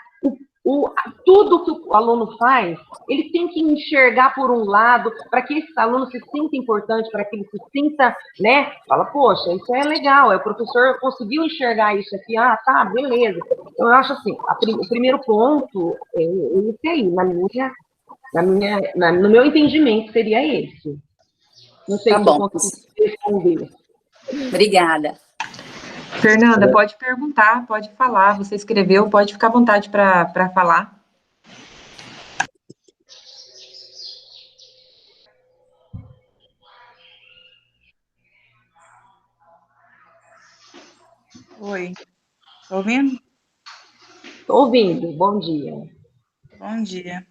tudo que o aluno faz, ele tem que enxergar por um lado, para que esse aluno se sinta importante, para que ele se sinta, né? Fala, poxa, isso é legal, o professor conseguiu enxergar isso aqui, tá, beleza. Então, eu acho assim, o primeiro ponto é esse aí, no meu entendimento, seria esse. Não sei se eu consigo responder. Obrigada. Fernanda, pode perguntar, pode falar. Você escreveu, pode ficar à vontade para falar. Oi, tá ouvindo? Estou ouvindo, bom dia. Bom dia.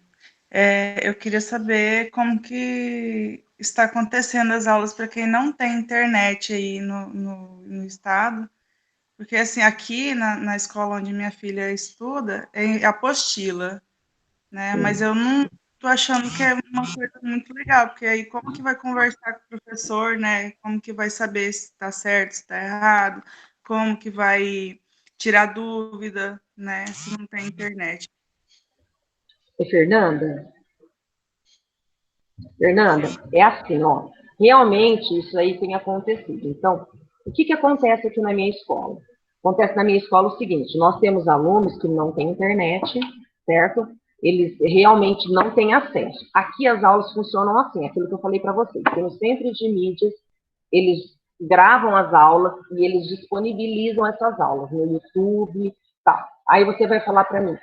Eu queria saber como que está acontecendo as aulas para quem não tem internet aí no estado, porque assim, aqui na escola onde minha filha estuda, é apostila, né? Sim. Mas eu não tô achando que é uma coisa muito legal, porque aí como que vai conversar com o professor, né? Como que vai saber se está certo, se está errado, como que vai tirar dúvida, né? Se não tem internet. Fernanda, é assim, ó, realmente isso aí tem acontecido. Então, o que acontece aqui na minha escola? Acontece na minha escola o seguinte, nós temos alunos que não têm internet, certo? Eles realmente não têm acesso. Aqui as aulas funcionam assim, aquilo que eu falei para vocês. Tem o centro de mídias, eles gravam as aulas e eles disponibilizam essas aulas no YouTube, tá. Aí você vai falar para mim,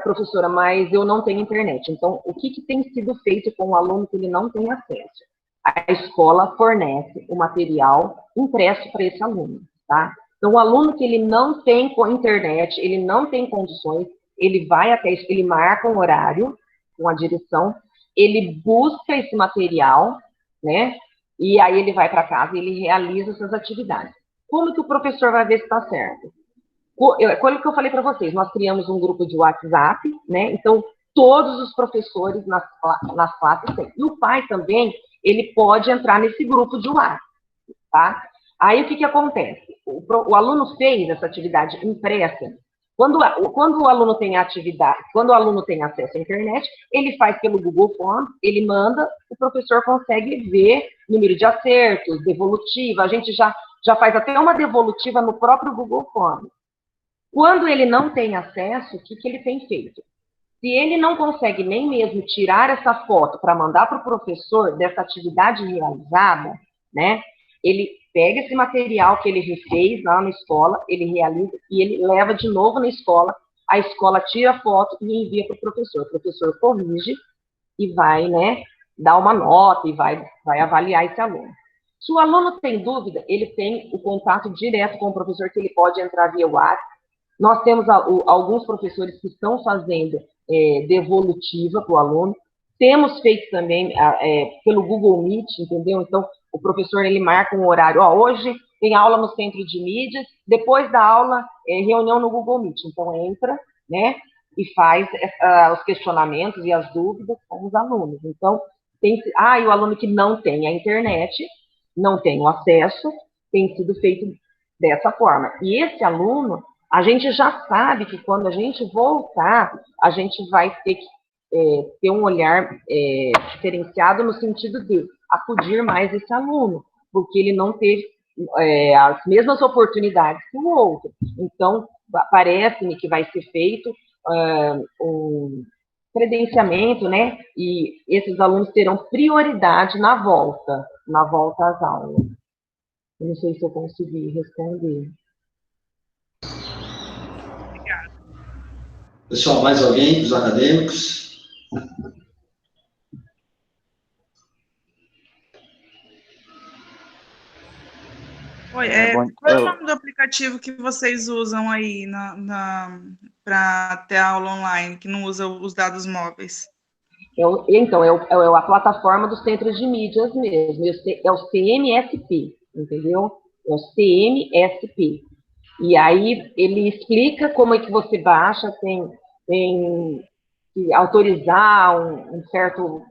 professora, mas eu não tenho internet. Então, o que tem sido feito com o aluno que ele não tem acesso? A escola fornece o material impresso para esse aluno, tá? Então, o aluno que ele não tem internet, ele não tem condições, ele vai até isso, ele marca um horário com a direção, ele busca esse material, né? E aí ele vai para casa e ele realiza essas atividades. Como que o professor vai ver se está certo? Quando que eu falei para vocês, nós criamos um grupo de WhatsApp, né? Então, todos os professores nas classes têm. E o pai também, ele pode entrar nesse grupo de WhatsApp, tá? Aí, o que acontece? O aluno fez essa atividade impressa. Quando o aluno tem quando o aluno tem acesso à internet, ele faz pelo Google Forms, ele manda, o professor consegue ver número de acertos, devolutiva, a gente já faz até uma devolutiva no próprio Google Forms. Quando ele não tem acesso, o que ele tem feito? Se ele não consegue nem mesmo tirar essa foto para mandar para o professor dessa atividade realizada, né? Ele pega esse material que ele refez lá na escola, ele realiza e ele leva de novo na escola, a escola tira a foto e envia para o professor corrige e vai, né, dar uma nota e vai avaliar esse aluno. Se o aluno tem dúvida, ele tem o contato direto com o professor, que ele pode entrar via WhatsApp. Nós temos alguns professores que estão fazendo devolutiva para o aluno. Temos feito também pelo Google Meet, entendeu? Então, o professor, ele marca um horário. Hoje tem aula no Centro de Mídias, depois da aula, reunião no Google Meet. Então, entra, né, e faz os questionamentos e as dúvidas com os alunos. Então, e o aluno que não tem a internet, não tem o acesso, tem sido feito dessa forma. E esse aluno, a gente já sabe que quando a gente voltar, a gente vai ter que ter um olhar diferenciado no sentido de acudir mais esse aluno, porque ele não teve as mesmas oportunidades que o outro. Então, parece-me que vai ser feito um credenciamento, né? E esses alunos terão prioridade na volta às aulas. Eu não sei se eu consegui responder. Pessoal, mais alguém dos acadêmicos? Oi, qual é o nome do aplicativo que vocês usam aí para ter aula online, que não usa os dados móveis? Então, é a plataforma dos centros de mídias mesmo, é o CMSP, entendeu? É o CMSP. E aí ele explica como é que você baixa, tem que autorizar um certo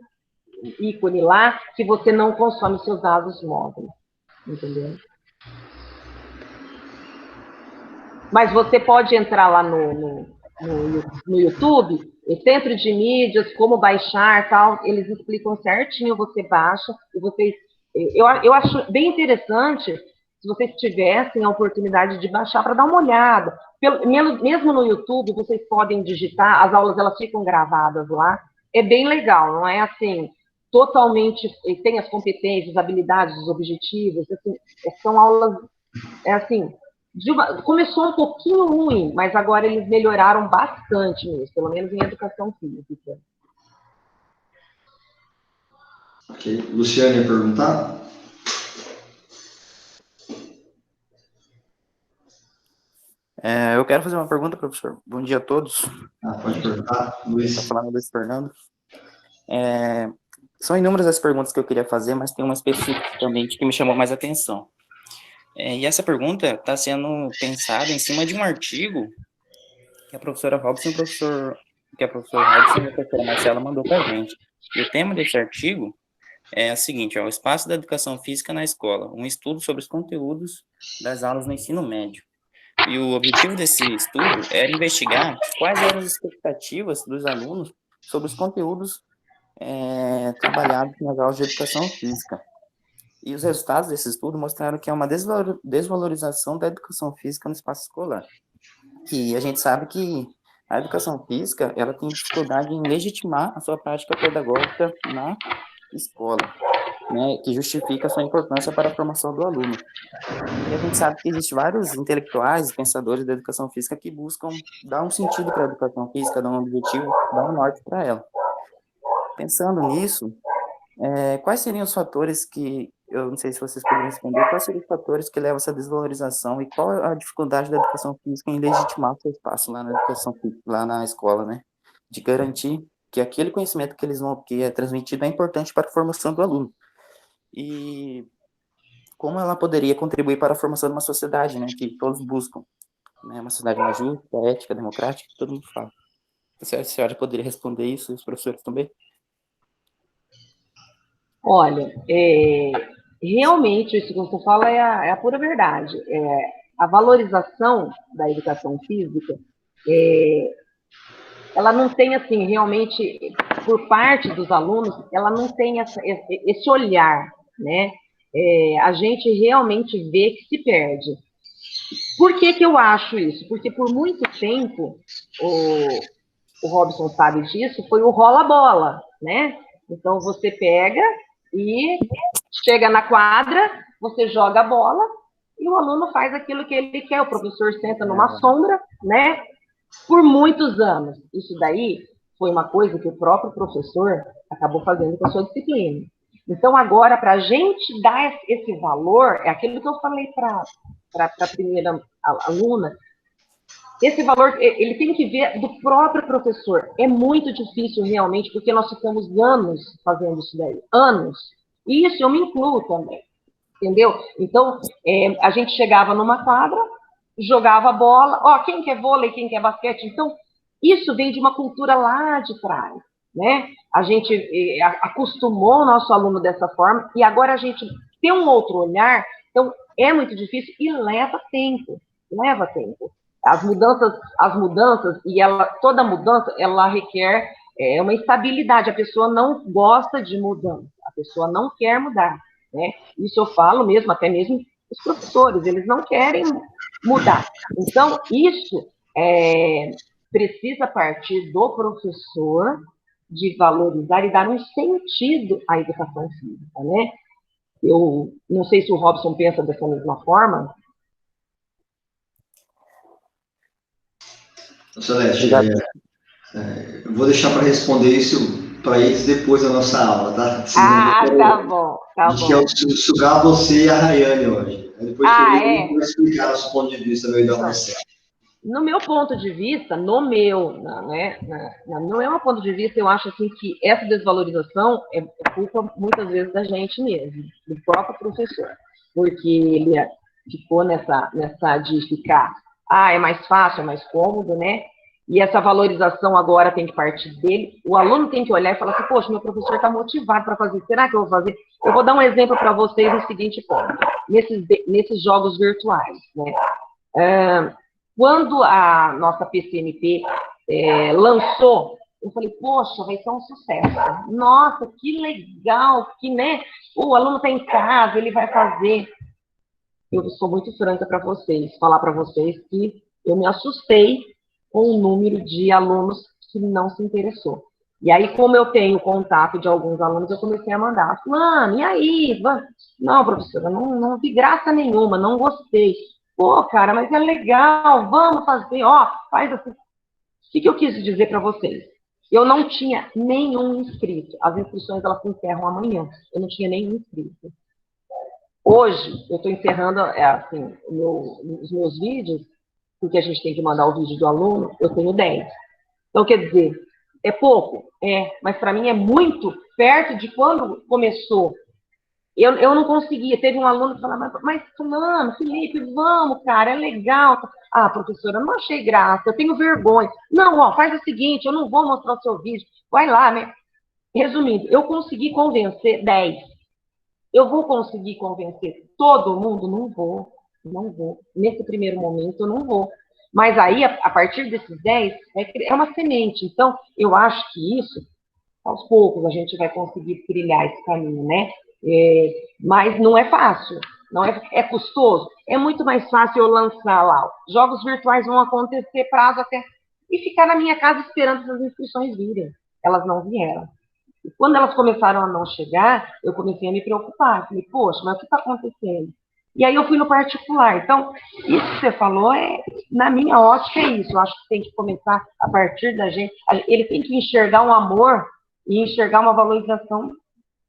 ícone lá, que você não consome seus dados móveis, entendeu? Mas você pode entrar lá no YouTube, Centro de Mídias, como baixar, tal, eles explicam certinho, você baixa, e vocês... Eu acho bem interessante se vocês tivessem a oportunidade de baixar para dar uma olhada. Mesmo no YouTube, vocês podem digitar, as aulas elas ficam gravadas lá, é bem legal, não é assim, totalmente, tem as competências, habilidades, os objetivos, assim, são aulas, assim... começou um pouquinho ruim, mas agora eles melhoraram bastante nisso, pelo menos em educação física. Ok. Luciane ia perguntar? Eu quero fazer uma pergunta, professor. Bom dia a todos. Pode perguntar, Luiz. Está falando Luiz Fernando. São inúmeras as perguntas que eu queria fazer, mas tem uma especificamente que me chamou mais atenção. E essa pergunta está sendo pensada em cima de um artigo que a professora Robson e a professora Marcela mandou para a gente. E o tema desse artigo é o seguinte, o espaço da educação física na escola, um estudo sobre os conteúdos das aulas no ensino médio. E o objetivo desse estudo era investigar quais eram as expectativas dos alunos sobre os conteúdos trabalhados nas aulas de educação física. E os resultados desse estudo mostraram que há uma desvalorização da educação física no espaço escolar. E a gente sabe que a educação física, ela tem dificuldade em legitimar a sua prática pedagógica na escola, né, que justifica a sua importância para a formação do aluno. E a gente sabe que existem vários intelectuais, pensadores da educação física que buscam dar um sentido para a educação física, dar um objetivo, dar um norte para ela. Pensando nisso, quais seriam os fatores que, eu não sei se vocês poderiam responder, quais seriam os fatores que levam a essa desvalorização e qual a dificuldade da educação física em legitimar seu espaço lá na educação física, lá na escola, né? De garantir que aquele conhecimento que é transmitido é importante para a formação do aluno. E como ela poderia contribuir para a formação de uma sociedade, né, que todos buscam, né, uma sociedade mais justa, ética, democrática, que todo mundo fala. A senhora poderia responder isso, e os professores também? Olha, realmente isso que você fala é a pura verdade. A valorização da educação física, ela não tem, assim, realmente, por parte dos alunos, ela não tem esse olhar, né? A gente realmente vê que se perde. Por que eu acho isso? Porque por muito tempo, o Robson sabe disso, foi o rola-bola, né? Então, você pega e chega na quadra, você joga a bola e o aluno faz aquilo que ele quer. O professor senta numa sombra, né? Por muitos anos. Isso daí foi uma coisa que o próprio professor acabou fazendo com a sua disciplina. Então, agora, para a gente dar esse valor, é aquilo que eu falei para a primeira aluna, esse valor, ele tem que vir do próprio professor. É muito difícil, realmente, porque nós ficamos anos fazendo isso daí. Anos. E isso eu me incluo também. Entendeu? Então, a gente chegava numa quadra, jogava bola. Ó, quem quer vôlei, quem quer basquete? Então, isso vem de uma cultura lá de trás, né? A gente acostumou o nosso aluno dessa forma e agora a gente tem um outro olhar. Então, é muito difícil e leva tempo. Leva tempo. As mudanças e toda mudança, ela requer uma estabilidade. A pessoa não gosta de mudança, a pessoa não quer mudar, né? Isso eu falo mesmo, até mesmo os professores, eles não querem mudar. Então, isso precisa partir do professor de valorizar e dar um sentido à educação física, né? Eu não sei se o Robson pensa dessa mesma forma. Celeste, eu vou deixar para responder isso para eles depois da nossa aula, tá? Tá bom, tá a gente bom. quer sugar você e a Rayane hoje. Aí depois eu vou explicar nosso ponto de vista meio da Marcela. No meu ponto de vista, no meu ponto de vista, eu acho assim que essa desvalorização é culpa muitas vezes da gente mesmo, do próprio professor, porque ele ficou nessa de ficar, é mais fácil, é mais cômodo, né? E essa valorização agora tem que partir dele. O aluno tem que olhar e falar assim, poxa, meu professor está motivado para fazer, será que eu vou fazer? Eu vou dar um exemplo para vocês no seguinte ponto, nesses jogos virtuais, né? Quando a nossa PCMP lançou, eu falei, poxa, vai ser um sucesso. Nossa, que legal, né? O aluno está em casa, ele vai fazer. Eu sou muito franca para vocês, falar para vocês que eu me assustei com o número de alunos que não se interessou. E aí, como eu tenho contato de alguns alunos, eu comecei a mandar, fulano, e aí? Não, professora, não vi graça nenhuma, não gostei. Pô, cara, mas é legal, vamos fazer, faz assim. O que eu quis dizer para vocês? Eu não tinha nenhum inscrito. As inscrições, elas se encerram amanhã. Eu não tinha nenhum inscrito. Hoje, eu estou encerrando, os meus vídeos, porque a gente tem que mandar o vídeo do aluno, eu tenho 10. Então, quer dizer, é pouco? Mas para mim é muito perto de quando começou. Eu não conseguia. Teve um aluno que falava, mas fulano, Felipe, vamos, cara, é legal. Professora, eu não achei graça, eu tenho vergonha. Não, faz o seguinte, eu não vou mostrar o seu vídeo, vai lá, né? Resumindo, eu consegui convencer 10. Eu vou conseguir convencer todo mundo? Não vou. Nesse primeiro momento, eu não vou. Mas aí, a partir desses 10, é uma semente. Então, eu acho que isso, aos poucos, a gente vai conseguir trilhar esse caminho, né? Mas não é fácil, não é custoso. É muito mais fácil eu lançar lá. Jogos virtuais vão acontecer, prazo até... E ficar na minha casa esperando essas inscrições virem. Elas não vieram. E quando elas começaram a não chegar, eu comecei a me preocupar. Falei, poxa, mas o que está acontecendo? E aí eu fui no particular. Então, isso que você falou, na minha ótica, é isso. Eu acho que tem que começar a partir da gente. Ele tem que enxergar um amor e enxergar uma valorização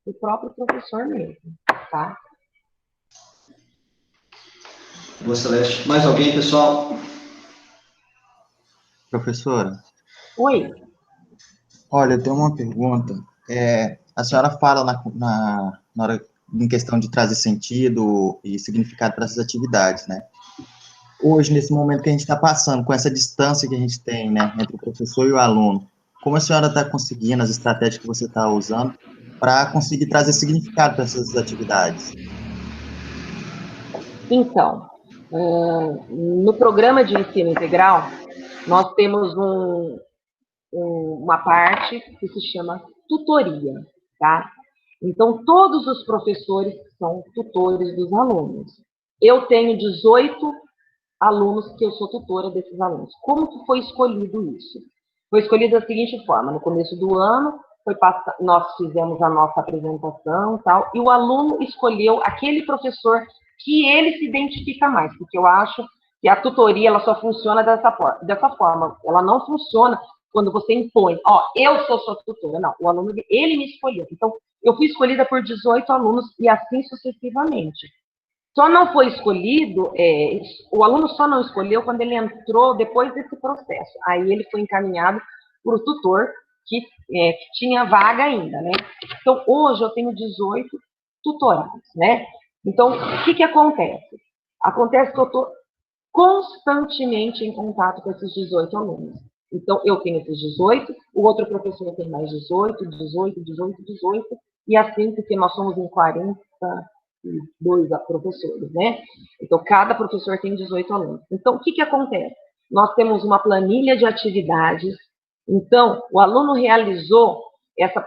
do próprio professor mesmo, tá? Boa, Celeste. Mais alguém, pessoal? Professora? Oi. Olha, eu tenho uma pergunta. A senhora fala na hora, em questão de trazer sentido e significado para essas atividades, né? Hoje, nesse momento que a gente está passando, com essa distância que a gente tem, né, entre o professor e o aluno, como a senhora está conseguindo, as estratégias que você está usando, para conseguir trazer significado para essas atividades? Então, no programa de ensino integral, nós temos uma parte que se chama tutoria, tá? Então, todos os professores são tutores dos alunos. Eu tenho 18 alunos que eu sou tutora desses alunos. Como que foi escolhido isso? Foi escolhido da seguinte forma, no começo do ano, nós fizemos a nossa apresentação e tal, e o aluno escolheu aquele professor que ele se identifica mais, porque eu acho que a tutoria ela só funciona dessa forma. Ela não funciona quando você impõe, ó, eu sou sua tutora. Não, o aluno, ele me escolheu. Então, eu fui escolhida por 18 alunos e assim sucessivamente. Só não foi escolhido, o aluno só não escolheu quando ele entrou depois desse processo. Aí ele foi encaminhado para o tutor, que tinha vaga ainda, né? Então, hoje eu tenho 18 tutorados, né? Então, o que acontece? Acontece que eu estou constantemente em contato com esses 18 alunos. Então, eu tenho esses 18, o outro professor tem mais 18, 18, 18, 18, e assim, porque nós somos em 42 professores, né? Então, cada professor tem 18 alunos. Então, o que acontece? Nós temos uma planilha de atividades. Então, o aluno realizou essa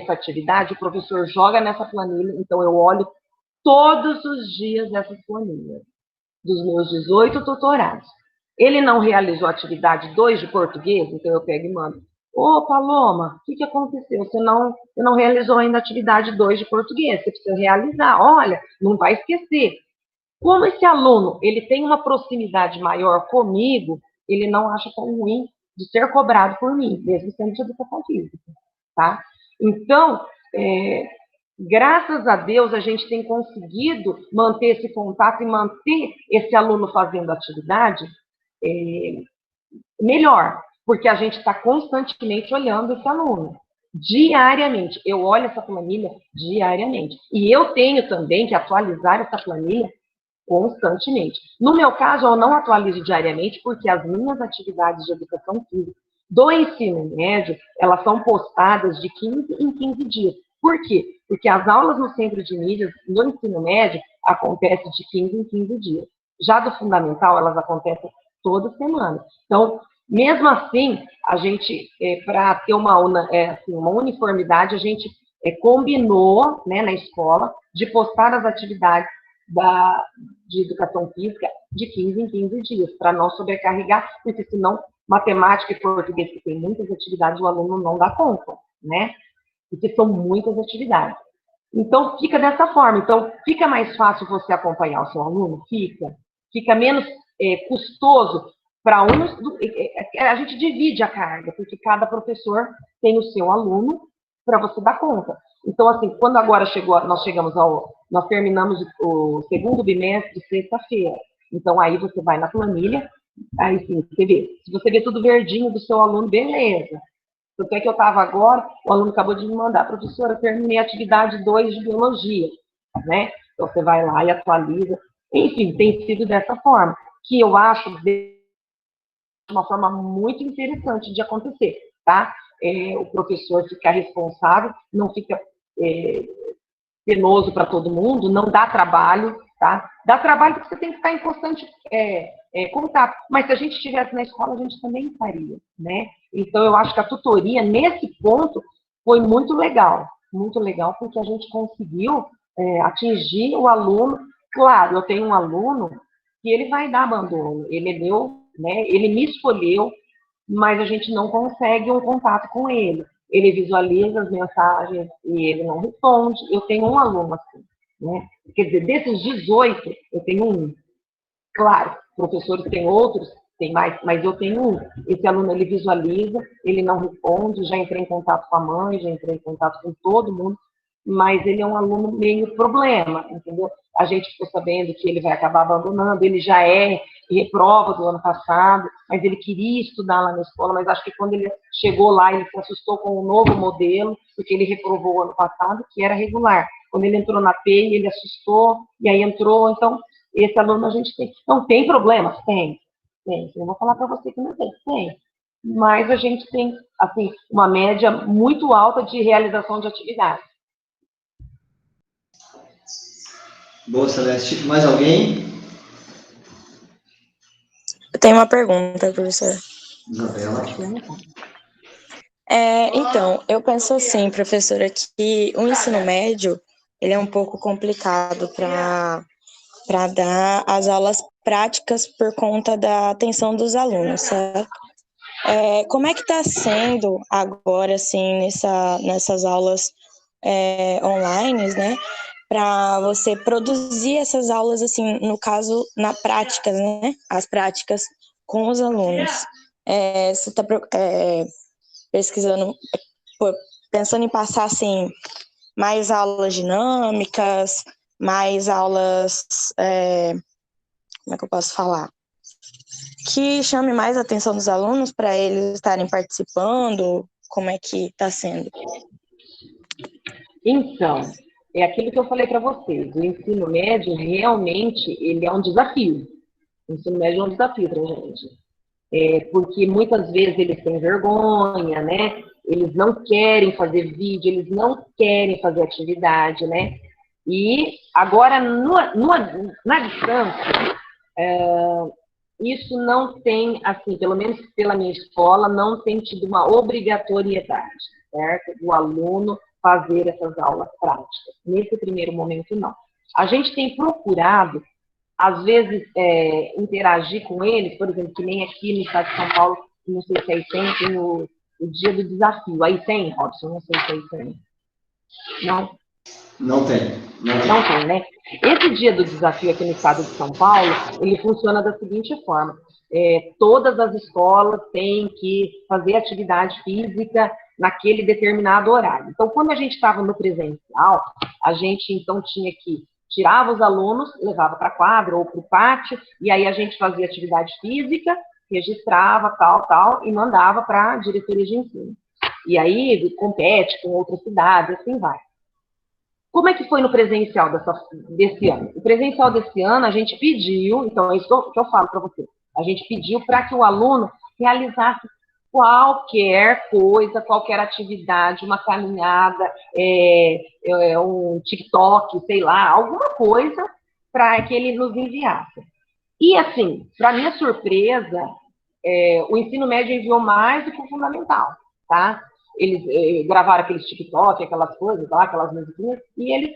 atividade, o professor joga nessa planilha, então eu olho todos os dias essas planilhas dos meus 18 tutorados. Ele não realizou a atividade 2 de português, então eu pego e mando. Ô, Paloma, o que aconteceu? Você não realizou ainda a atividade 2 de português, você precisa realizar. Olha, não vai esquecer. Como esse aluno ele tem uma proximidade maior comigo, ele não acha tão ruim de ser cobrado por mim, mesmo sendo de educação física, tá? Então, graças a Deus, a gente tem conseguido manter esse contato e manter esse aluno fazendo atividade melhor, porque a gente está constantemente olhando esse aluno. Diariamente. Eu olho essa planilha diariamente. E eu tenho também que atualizar essa planilha constantemente. No meu caso, eu não atualizo diariamente, porque as minhas atividades de educação física do ensino médio, elas são postadas de 15 em 15 dias. Por quê? Porque as aulas no centro de mídias do ensino médio acontecem de 15 em 15 dias. Já do fundamental, elas acontecem toda semana. Então, mesmo assim, a gente, para ter uma uniformidade, a gente combinou, né, na escola de postar as atividades de educação física de 15 em 15 dias, para não sobrecarregar, porque senão matemática e português, que tem muitas atividades, o aluno não dá conta, né? Porque são muitas atividades. Então, fica dessa forma. Então, fica mais fácil você acompanhar o seu aluno? Fica menos custoso para uns. A gente divide a carga, porque cada professor tem o seu aluno para você dar conta. Então, assim, quando agora nós terminamos o segundo bimestre, sexta-feira. Então, aí você vai na planilha, aí sim, você vê. Se você vê tudo verdinho do seu aluno, beleza. Tanto é que eu estava agora, o aluno acabou de me mandar, professora, terminei a atividade 2 de biologia, né? Então, você vai lá e atualiza. Enfim, tem sido dessa forma, que eu acho uma forma muito interessante de acontecer, tá? O professor ficar responsável, não fica penoso para todo mundo, não dá trabalho, tá? Dá trabalho porque você tem que ficar em constante contato. Mas se a gente estivesse na escola, a gente também faria, né? Então, eu acho que a tutoria, nesse ponto, foi muito legal, porque a gente conseguiu atingir o aluno. Claro, eu tenho um aluno que ele vai dar abandono, ele é meu, né? Ele me escolheu, mas a gente não consegue um contato com ele. Ele visualiza as mensagens e ele não responde. Eu tenho um aluno assim, né? Quer dizer, desses 18, eu tenho um. Claro, professores têm outros, tem mais, mas eu tenho um. Esse aluno, ele visualiza, ele não responde, já entrei em contato com a mãe, já entrei em contato com todo mundo, mas ele é um aluno meio problema, entendeu? A gente ficou sabendo que ele vai acabar abandonando, ele já reprova do ano passado, mas ele queria estudar lá na escola, mas acho que quando ele chegou lá, ele se assustou com o novo modelo, porque ele reprovou o ano passado, que era regular. Quando ele entrou na PEI, ele assustou, e aí entrou, então, esse aluno a gente tem. Não tem problemas? Tem. Eu vou falar para você que não tem. Mas a gente tem, assim, uma média muito alta de realização de atividades. Boa, Celeste. Mais alguém? Eu tenho uma pergunta, professor. Isabela. Então, eu penso assim, professora, que o ensino médio, ele é um pouco complicado para dar as aulas práticas por conta da atenção dos alunos, certo? Como é que está sendo agora, assim, nessas aulas online, né? Para você produzir essas aulas, assim, no caso, na prática, né? As práticas com os alunos. pesquisando, pensando em passar, assim, mais aulas dinâmicas, mais aulas, como é que eu posso falar? Que chame mais a atenção dos alunos para eles estarem participando, como é que está sendo? Então, é aquilo que eu falei para vocês, o ensino médio realmente ele é um desafio. O ensino médio é um desafio para a gente. Porque muitas vezes eles têm vergonha, né? Eles não querem fazer vídeo, eles não querem fazer atividade, né? E agora, na distância, isso não tem, assim, pelo menos pela minha escola, não tem tido uma obrigatoriedade, certo? Do aluno fazer essas aulas práticas. Nesse primeiro momento, não. A gente tem procurado, às vezes, interagir com eles, por exemplo, que nem aqui no estado de São Paulo, não sei se aí tem o dia do desafio. Aí tem, Robson? Não sei se aí tem. Não? Não tem. Não tem, né? Esse dia do desafio aqui no estado de São Paulo, ele funciona da seguinte forma. Todas as escolas têm que fazer atividade física naquele determinado horário. Então, quando a gente estava no presencial, a gente, então, tinha que tirava os alunos, levava para a quadra ou para o pátio, e aí a gente fazia atividade física, registrava, tal, e mandava para a diretoria de ensino. E aí compete com outras cidades, assim vai. Como é que foi no presencial desse ano? O presencial desse ano, a gente pediu, então é isso que eu falo para você, a gente pediu para que o aluno realizasse qualquer coisa, qualquer atividade, uma caminhada, um TikTok, sei lá, alguma coisa para que ele nos enviasse. E assim, para minha surpresa, o ensino médio enviou mais do que o fundamental, tá? Eles gravaram aqueles TikTok, aquelas coisas lá, aquelas musiquinhas, e eles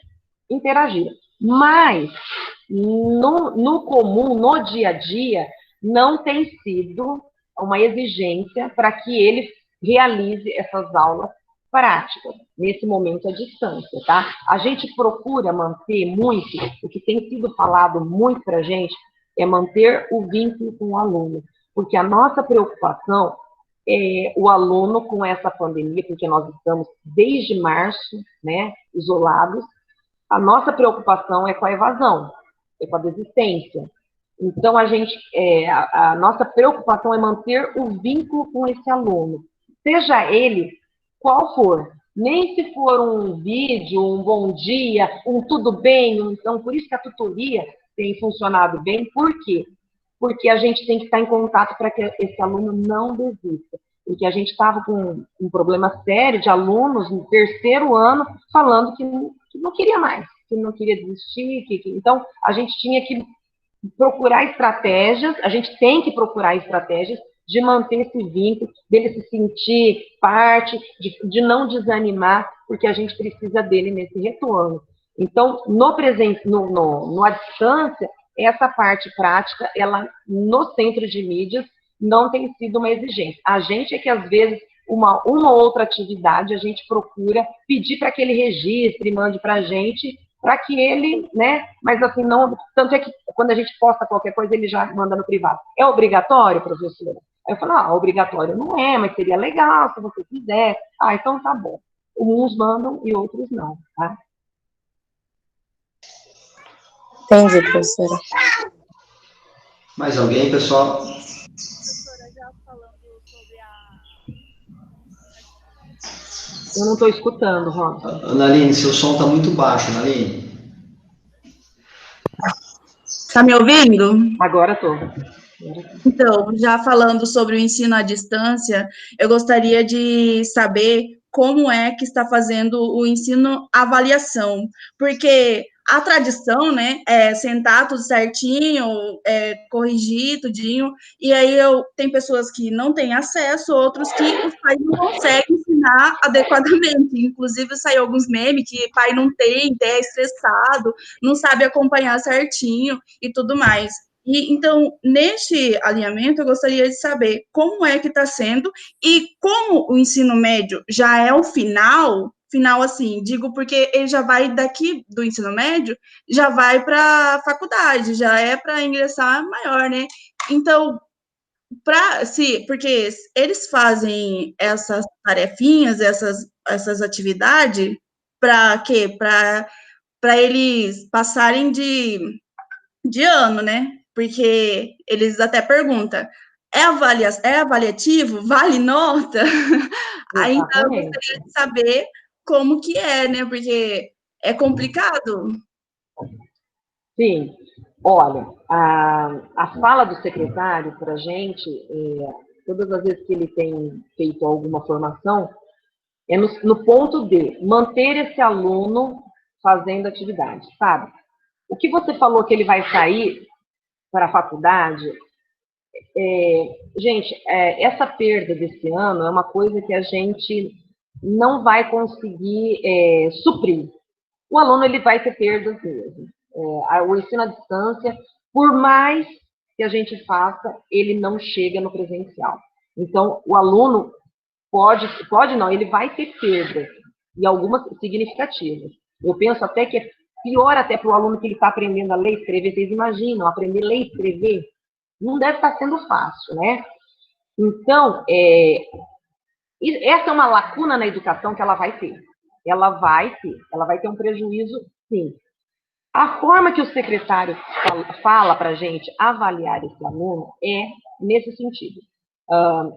interagiram. Mas, no comum, no dia a dia, não tem sido uma exigência para que ele realize essas aulas práticas, nesse momento à distância, tá? A gente procura manter muito, o que tem sido falado muito para a gente, é manter o vínculo com o aluno, porque a nossa preocupação é o aluno com essa pandemia, porque nós estamos desde março, né, isolados, a nossa preocupação é com a evasão, é com a desistência. Então, a nossa preocupação é manter o vínculo com esse aluno, seja ele qual for, nem se for um vídeo, um bom dia, um tudo bem, então, por isso que a tutoria tem funcionado bem, por quê? Porque a gente tem que estar em contato para que esse aluno não desista. Porque a gente estava com um problema sério de alunos no terceiro ano falando que não queria mais, que não queria desistir. Então, a gente tinha que procurar estratégias, a gente tem que procurar estratégias de manter esse vínculo, dele se sentir parte, de não desanimar, porque a gente precisa dele nesse retorno. Então, à distância, essa parte prática, ela, no centro de mídias, não tem sido uma exigência. A gente é que, às vezes, uma ou outra atividade, a gente procura pedir para que ele registre, mande para a gente, para que ele, né, mas assim, não, tanto é que quando a gente posta qualquer coisa, ele já manda no privado. É obrigatório, professora? Aí eu falo, obrigatório não é, mas seria legal se você quiser. Então tá bom. Uns mandam e outros não, tá? Entendi, professora. Mais alguém, pessoal? Professora, já falando sobre Eu não estou escutando, Rosa. Analine, seu som está muito baixo, Analine. Está me ouvindo? Agora estou. Então, já falando sobre o ensino à distância, eu gostaria de saber como é que está fazendo o ensino avaliação, porque a tradição, né, é sentar tudo certinho, corrigir tudinho, e aí tem pessoas que não têm acesso, outros que os pais não conseguem ensinar adequadamente, inclusive saiu alguns memes que pai não tem, é estressado, não sabe acompanhar certinho e tudo mais. E, então, neste alinhamento, eu gostaria de saber como é que está sendo e como o ensino médio já é o final assim, digo porque ele já vai daqui do ensino médio, já vai para a faculdade, já é para ingressar maior, né? Então, porque eles fazem essas tarefinhas, essas atividades, para quê? Para eles passarem de ano, né? Porque eles até perguntam, é avaliativo? Vale nota? Aí, então, eu Exatamente. gostaria de saber como que é, né? Porque é complicado. Sim. Olha, a fala do secretário para a gente, todas as vezes que ele tem feito alguma formação, é no ponto de manter esse aluno fazendo atividade, sabe? O que você falou que ele vai sair para a faculdade, gente, essa perda desse ano é uma coisa que a gente não vai conseguir suprir. O aluno ele vai ter perdas mesmo. O ensino à distância, por mais que a gente faça, ele não chega no presencial. Então, o aluno pode não, ele vai ter perdas, e algumas significativas. Eu penso até que é pior até para o aluno que ele está aprendendo a ler e escrever. Vocês imaginam, aprender a ler e escrever não deve estar sendo fácil, né? Então, essa é uma lacuna na educação que ela vai ter. Ela vai ter um prejuízo, sim. A forma que o secretário fala para a gente avaliar esse aluno é nesse sentido.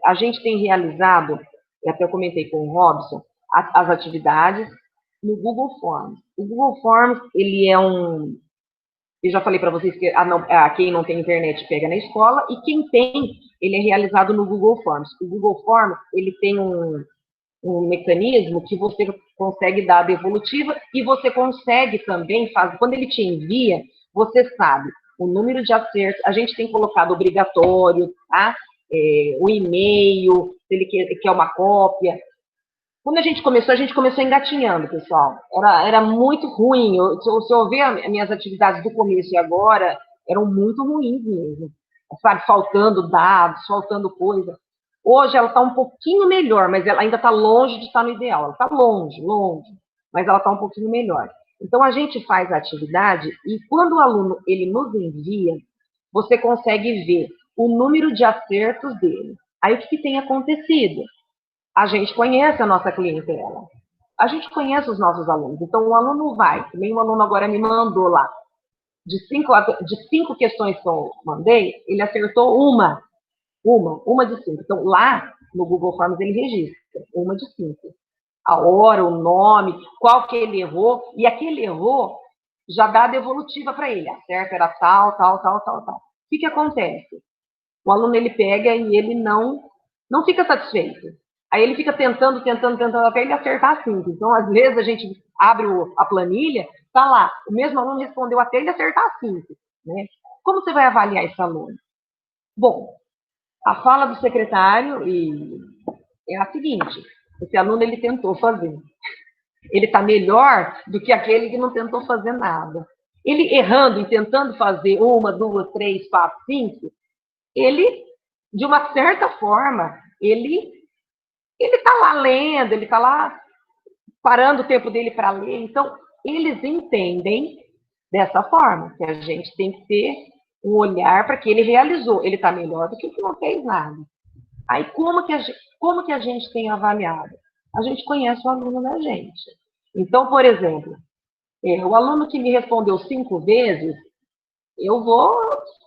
A gente tem realizado, e até eu comentei com o Robson, as atividades no Google Forms. O Google Forms, ele é eu já falei para vocês que quem não tem internet pega na escola, e quem tem, ele é realizado no Google Forms. O Google Forms, ele tem um mecanismo que você consegue dar a devolutiva e você consegue também fazer, quando ele te envia, você sabe o número de acertos, a gente tem colocado obrigatório, tá? O e-mail, se ele quer uma cópia. Quando a gente começou engatinhando, pessoal. Era muito ruim. Se eu ver as minhas atividades do começo e agora, eram muito ruins mesmo. Sabe, faltando dados, faltando coisa. Hoje ela está um pouquinho melhor, mas ela ainda está longe de estar no ideal. Ela está longe, mas ela está um pouquinho melhor. Então, a gente faz a atividade e quando o aluno ele nos envia, você consegue ver o número de acertos dele. Aí, o que tem acontecido? A gente conhece a nossa clientela. A gente conhece os nossos alunos. Então, o aluno vai, nem o aluno agora me mandou lá, de cinco questões que eu mandei, ele acertou uma de 5. Então, lá no Google Forms ele registra uma de 5. A hora, o nome, qual que ele errou, e aquele errou já dá a devolutiva para ele. A certa era tal. O que acontece? O aluno ele pega e ele não fica satisfeito. Aí ele fica tentando até ele acertar 5. Então, às vezes, a gente abre a planilha, tá lá, o mesmo aluno respondeu até ele acertar 5. Né? Como você vai avaliar esse aluno? Bom, a fala do secretário é a seguinte: esse aluno ele tentou fazer. Ele está melhor do que aquele que não tentou fazer nada. Ele errando e tentando fazer 1, 2, 3, 4, 5, ele, de uma certa forma, ele está lá lendo, ele está lá parando o tempo dele para ler. Então, eles entendem dessa forma, que a gente tem que ter um olhar para que ele realizou. Ele está melhor do que o que não fez nada. Aí, como que a gente tem avaliado? A gente conhece o aluno da gente. Então, por exemplo, o aluno que me respondeu 5 vezes, eu vou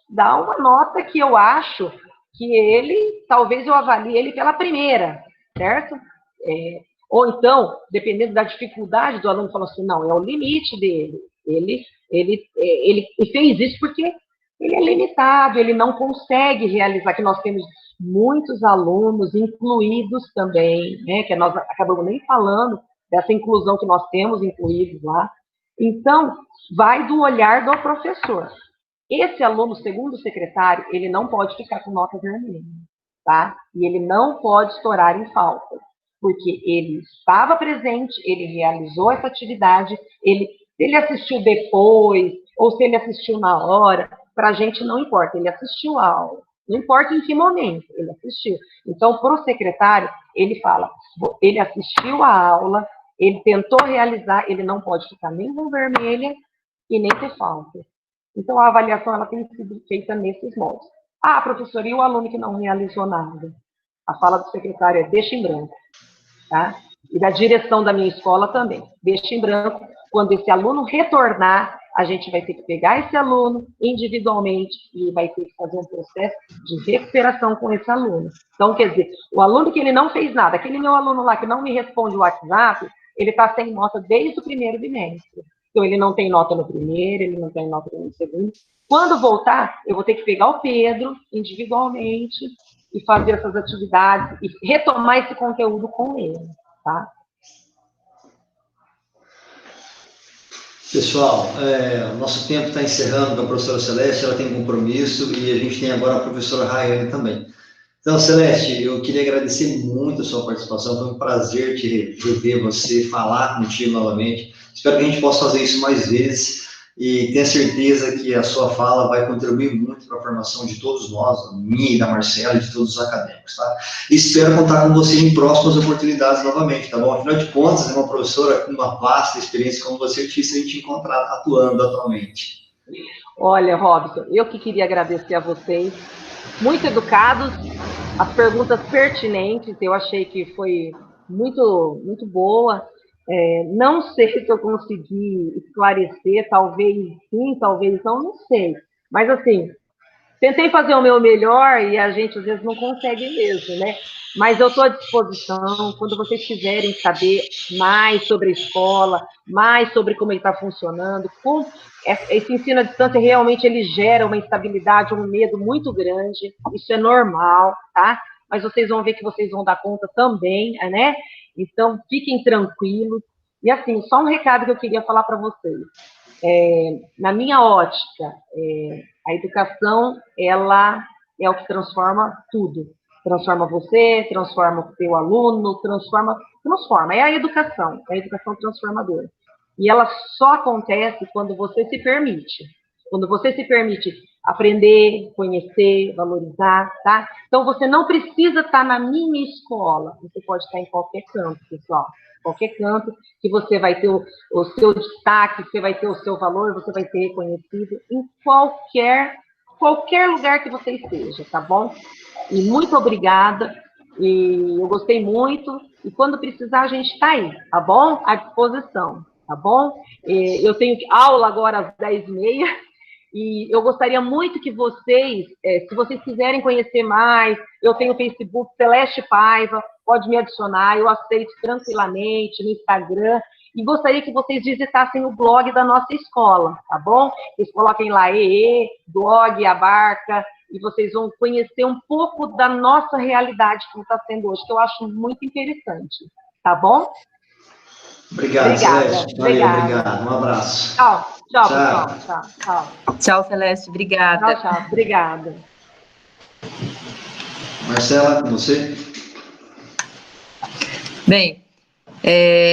dar uma nota que eu acho que talvez eu avalie ele pela primeira, certo? Ou então, dependendo da dificuldade do aluno, fala assim, não, é o limite dele. Ele fez isso porque ele é limitado, ele não consegue realizar, que nós temos muitos alunos incluídos também, né, que nós acabamos nem falando dessa inclusão que nós temos incluídos lá. Então, vai do olhar do professor. Esse aluno, segundo o secretário, ele não pode ficar com nota vermelha, tá? E ele não pode estourar em falta, porque ele estava presente, ele realizou essa atividade, se ele assistiu depois, ou se ele assistiu na hora, para a gente não importa, ele assistiu a aula. Não importa em que momento ele assistiu. Então, para o secretário, ele fala, ele assistiu a aula, ele tentou realizar, ele não pode ficar nem com vermelha e nem ter falta. Então, a avaliação ela tem sido feita nesses modos. Ah, professor, e o aluno que não realizou nada? A fala do secretário é deixa em branco, tá? E da direção da minha escola também, deixa em branco. Quando esse aluno retornar, a gente vai ter que pegar esse aluno individualmente e vai ter que fazer um processo de recuperação com esse aluno. Então, quer dizer, o aluno que ele não fez nada, aquele meu aluno lá que não me responde o WhatsApp, ele está sem nota desde o primeiro bimestre. Então, ele não tem nota no primeiro, ele não tem nota no segundo. Quando voltar, eu vou ter que pegar o Pedro individualmente e fazer essas atividades e retomar esse conteúdo com ele, tá? Pessoal, o nosso tempo está encerrando com a professora Celeste, ela tem compromisso e a gente tem agora a professora Rayane também. Então, Celeste, eu queria agradecer muito a sua participação, foi um prazer te rever você, falar contigo novamente. Espero que a gente possa fazer isso mais vezes e tenho certeza que a sua fala vai contribuir muito para a formação de todos nós, minha e da Marcela e de todos os acadêmicos, tá? E espero contar com você em próximas oportunidades novamente, tá bom? Afinal de contas, é uma professora com uma vasta experiência como você, é difícil a gente encontrar atuando atualmente. Olha, Robson, eu que queria agradecer a vocês, muito educados, as perguntas pertinentes, eu achei que foi muito boa. Não sei se eu consegui esclarecer, talvez sim, talvez não sei. Mas, assim, tentei fazer o meu melhor e a gente, às vezes, não consegue mesmo, né? Mas eu estou à disposição, quando vocês quiserem saber mais sobre a escola, mais sobre como ele está funcionando, como esse ensino à distância realmente ele gera uma instabilidade, um medo muito grande, isso é normal, tá? Mas vocês vão ver que vocês vão dar conta também, né? Então, fiquem tranquilos. E, assim, só um recado que eu queria falar para vocês. Na minha ótica, a educação, ela é o que transforma tudo. Transforma você, transforma o seu aluno, transforma. É a educação transformadora. E ela só acontece quando você se permite. Quando você se permite aprender, conhecer, valorizar, tá? Então, você não precisa estar na minha escola. Você pode estar em qualquer canto, pessoal. Qualquer canto que você vai ter o seu destaque, você vai ter o seu valor, você vai ser reconhecido em qualquer lugar que você esteja, tá bom? E muito obrigada, e eu gostei muito, e quando precisar a gente está aí, tá bom? À disposição, tá bom? Eu tenho aula agora às 10h30, e eu gostaria muito que vocês, se vocês quiserem conhecer mais, eu tenho o Facebook Celeste Paiva, pode me adicionar, eu aceito tranquilamente no Instagram, e gostaria que vocês visitassem o blog da nossa escola, tá bom? Vocês coloquem lá, blog, Abarca, e vocês vão conhecer um pouco da nossa realidade que está sendo hoje, que eu acho muito interessante, tá bom? Obrigado, Celeste. Valeu, obrigado. Um abraço. Tchau, pessoal. Tchau. Tchau, Celeste. Obrigada. Tchau. Obrigada. Marcela, com você? Bem,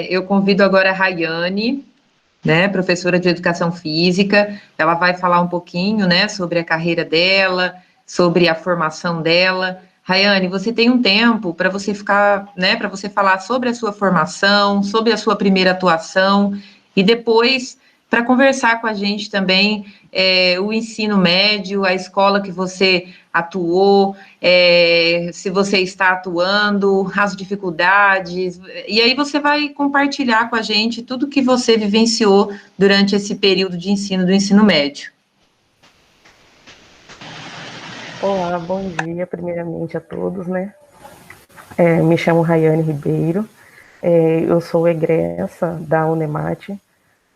eu convido agora a Rayane, né, professora de Educação Física. Ela vai falar um pouquinho, né, sobre a carreira dela, sobre a formação dela. Rayane, você tem um tempo para você ficar, né, para você falar sobre a sua formação, sobre a sua primeira atuação, e depois para conversar com a gente também o ensino médio, a escola que você atuou, se você está atuando, as dificuldades, e aí você vai compartilhar com a gente tudo que você vivenciou durante esse período de ensino do ensino médio. Olá, bom dia, primeiramente a todos, né? Me chamo Rayane Ribeiro, eu sou egressa da Unemate,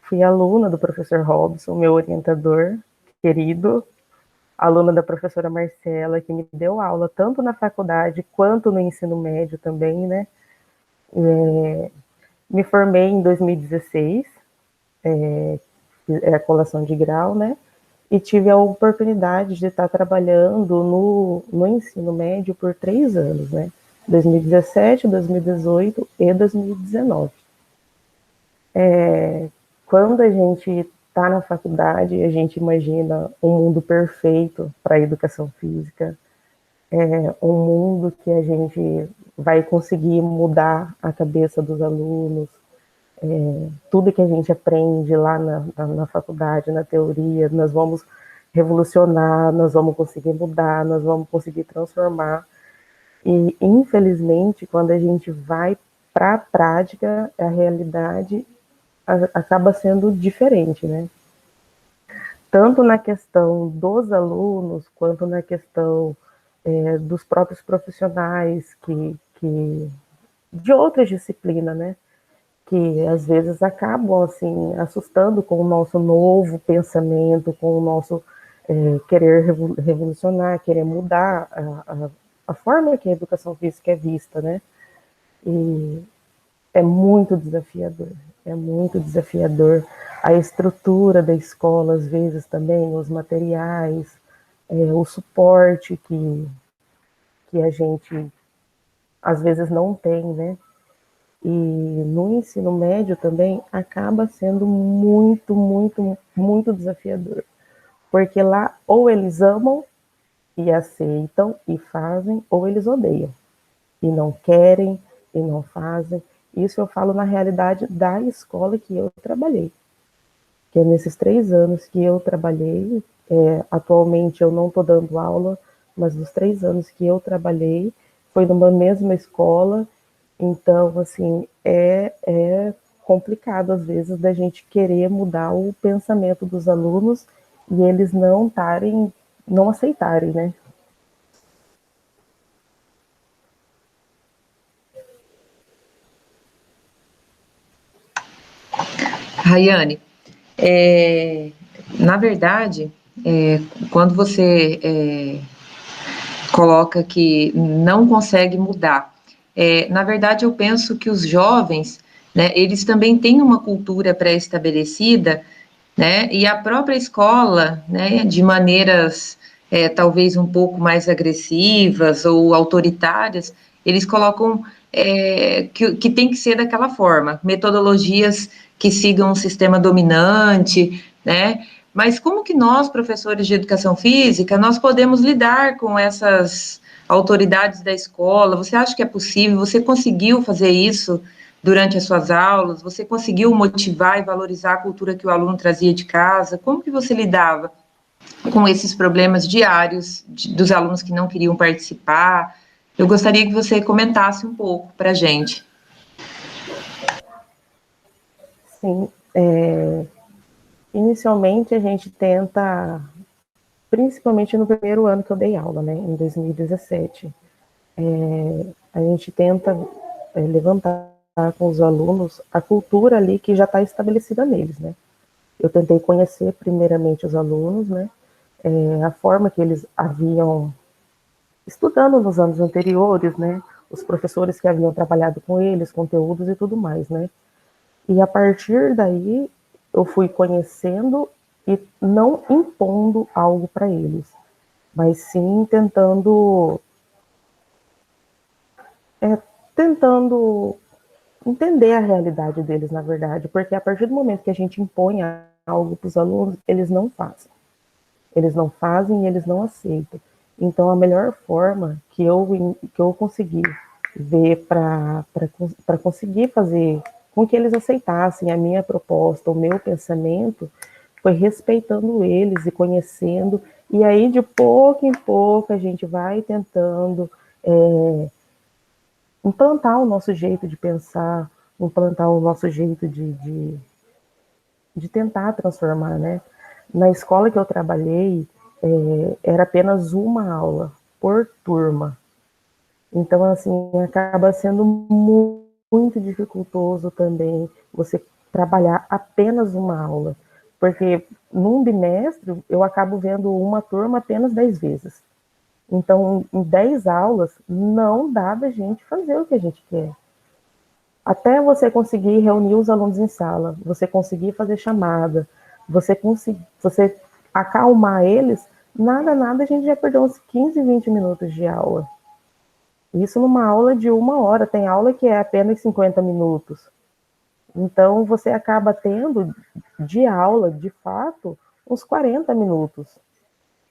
fui aluna do professor Robson, meu orientador querido, aluna da professora Marcela, que me deu aula tanto na faculdade quanto no ensino médio também, né? Me formei em 2016, a colação de grau, né? E tive a oportunidade de estar trabalhando no ensino médio por 3 anos, né? 2017, 2018 e 2019. Quando a gente está na faculdade, a gente imagina um mundo perfeito para a educação física, um mundo que a gente vai conseguir mudar a cabeça dos alunos, tudo que a gente aprende lá na faculdade, na teoria, nós vamos revolucionar, nós vamos conseguir mudar, nós vamos conseguir transformar. E, infelizmente, quando a gente vai para a prática, a realidade acaba sendo diferente, né? Tanto na questão dos alunos, quanto na questão dos próprios profissionais de outras disciplinas, né? Que às vezes acabam assim assustando com o nosso novo pensamento, com o nosso querer revolucionar, querer mudar a forma que a educação física é vista, né? E é muito desafiador, é muito desafiador. A estrutura da escola, às vezes, também, os materiais, o suporte que a gente, às vezes, não tem, né? E no ensino médio também acaba sendo muito, muito, muito desafiador. Porque lá, ou eles amam e aceitam e fazem, ou eles odeiam. E não querem e não fazem. Isso eu falo na realidade da escola que eu trabalhei. Que é nesses 3 anos que eu trabalhei, atualmente eu não estou dando aula, mas nos 3 anos que eu trabalhei, foi numa mesma escola, então, assim, é complicado, às vezes, da gente querer mudar o pensamento dos alunos e eles não aceitarem, né? Rayane, na verdade, quando você coloca que não consegue mudar, na verdade eu penso que os jovens, né, eles também têm uma cultura pré-estabelecida, né, e a própria escola, né, de maneiras talvez um pouco mais agressivas ou autoritárias, eles colocam que tem que ser daquela forma, metodologias que sigam um sistema dominante, né? Mas como que nós, professores de educação física, nós podemos lidar com essas autoridades da escola? Você acha que é possível? Você conseguiu fazer isso durante as suas aulas? Você conseguiu motivar e valorizar a cultura que o aluno trazia de casa? Como que você lidava com esses problemas diários dos alunos que não queriam participar? Eu gostaria que você comentasse um pouco para a gente. Sim, inicialmente a gente tenta, principalmente no primeiro ano que eu dei aula, né, em 2017, a gente tenta levantar com os alunos a cultura ali que já está estabelecida neles, né. Eu tentei conhecer primeiramente os alunos, né, a forma que eles haviam estudando nos anos anteriores, né, os professores que haviam trabalhado com eles, conteúdos e tudo mais, né. E a partir daí eu fui conhecendo e não impondo algo para eles, mas sim tentando entender a realidade deles, na verdade, porque a partir do momento que a gente impõe algo para os alunos, eles não fazem. Eles não fazem e eles não aceitam. Então, a melhor forma que eu consegui ver para conseguir fazer com que eles aceitassem a minha proposta, o meu pensamento, foi respeitando eles e conhecendo, e aí de pouco em pouco a gente vai tentando implantar o nosso jeito de pensar, implantar o nosso jeito de tentar transformar, né? Na escola que eu trabalhei, era apenas uma aula por turma. Então, assim, acaba sendo muito dificultoso também você trabalhar apenas uma aula, porque num bimestre eu acabo vendo uma turma apenas 10 vezes. Então, em 10 aulas, não dá da gente fazer o que a gente quer. Até você conseguir reunir os alunos em sala, você conseguir fazer chamada, você acalmar eles, nada, a gente já perdeu uns 15, 20 minutos de aula. Isso numa aula de 1 hora, tem aula que é apenas 50 minutos. Então, você acaba tendo de aula, de fato, uns 40 minutos.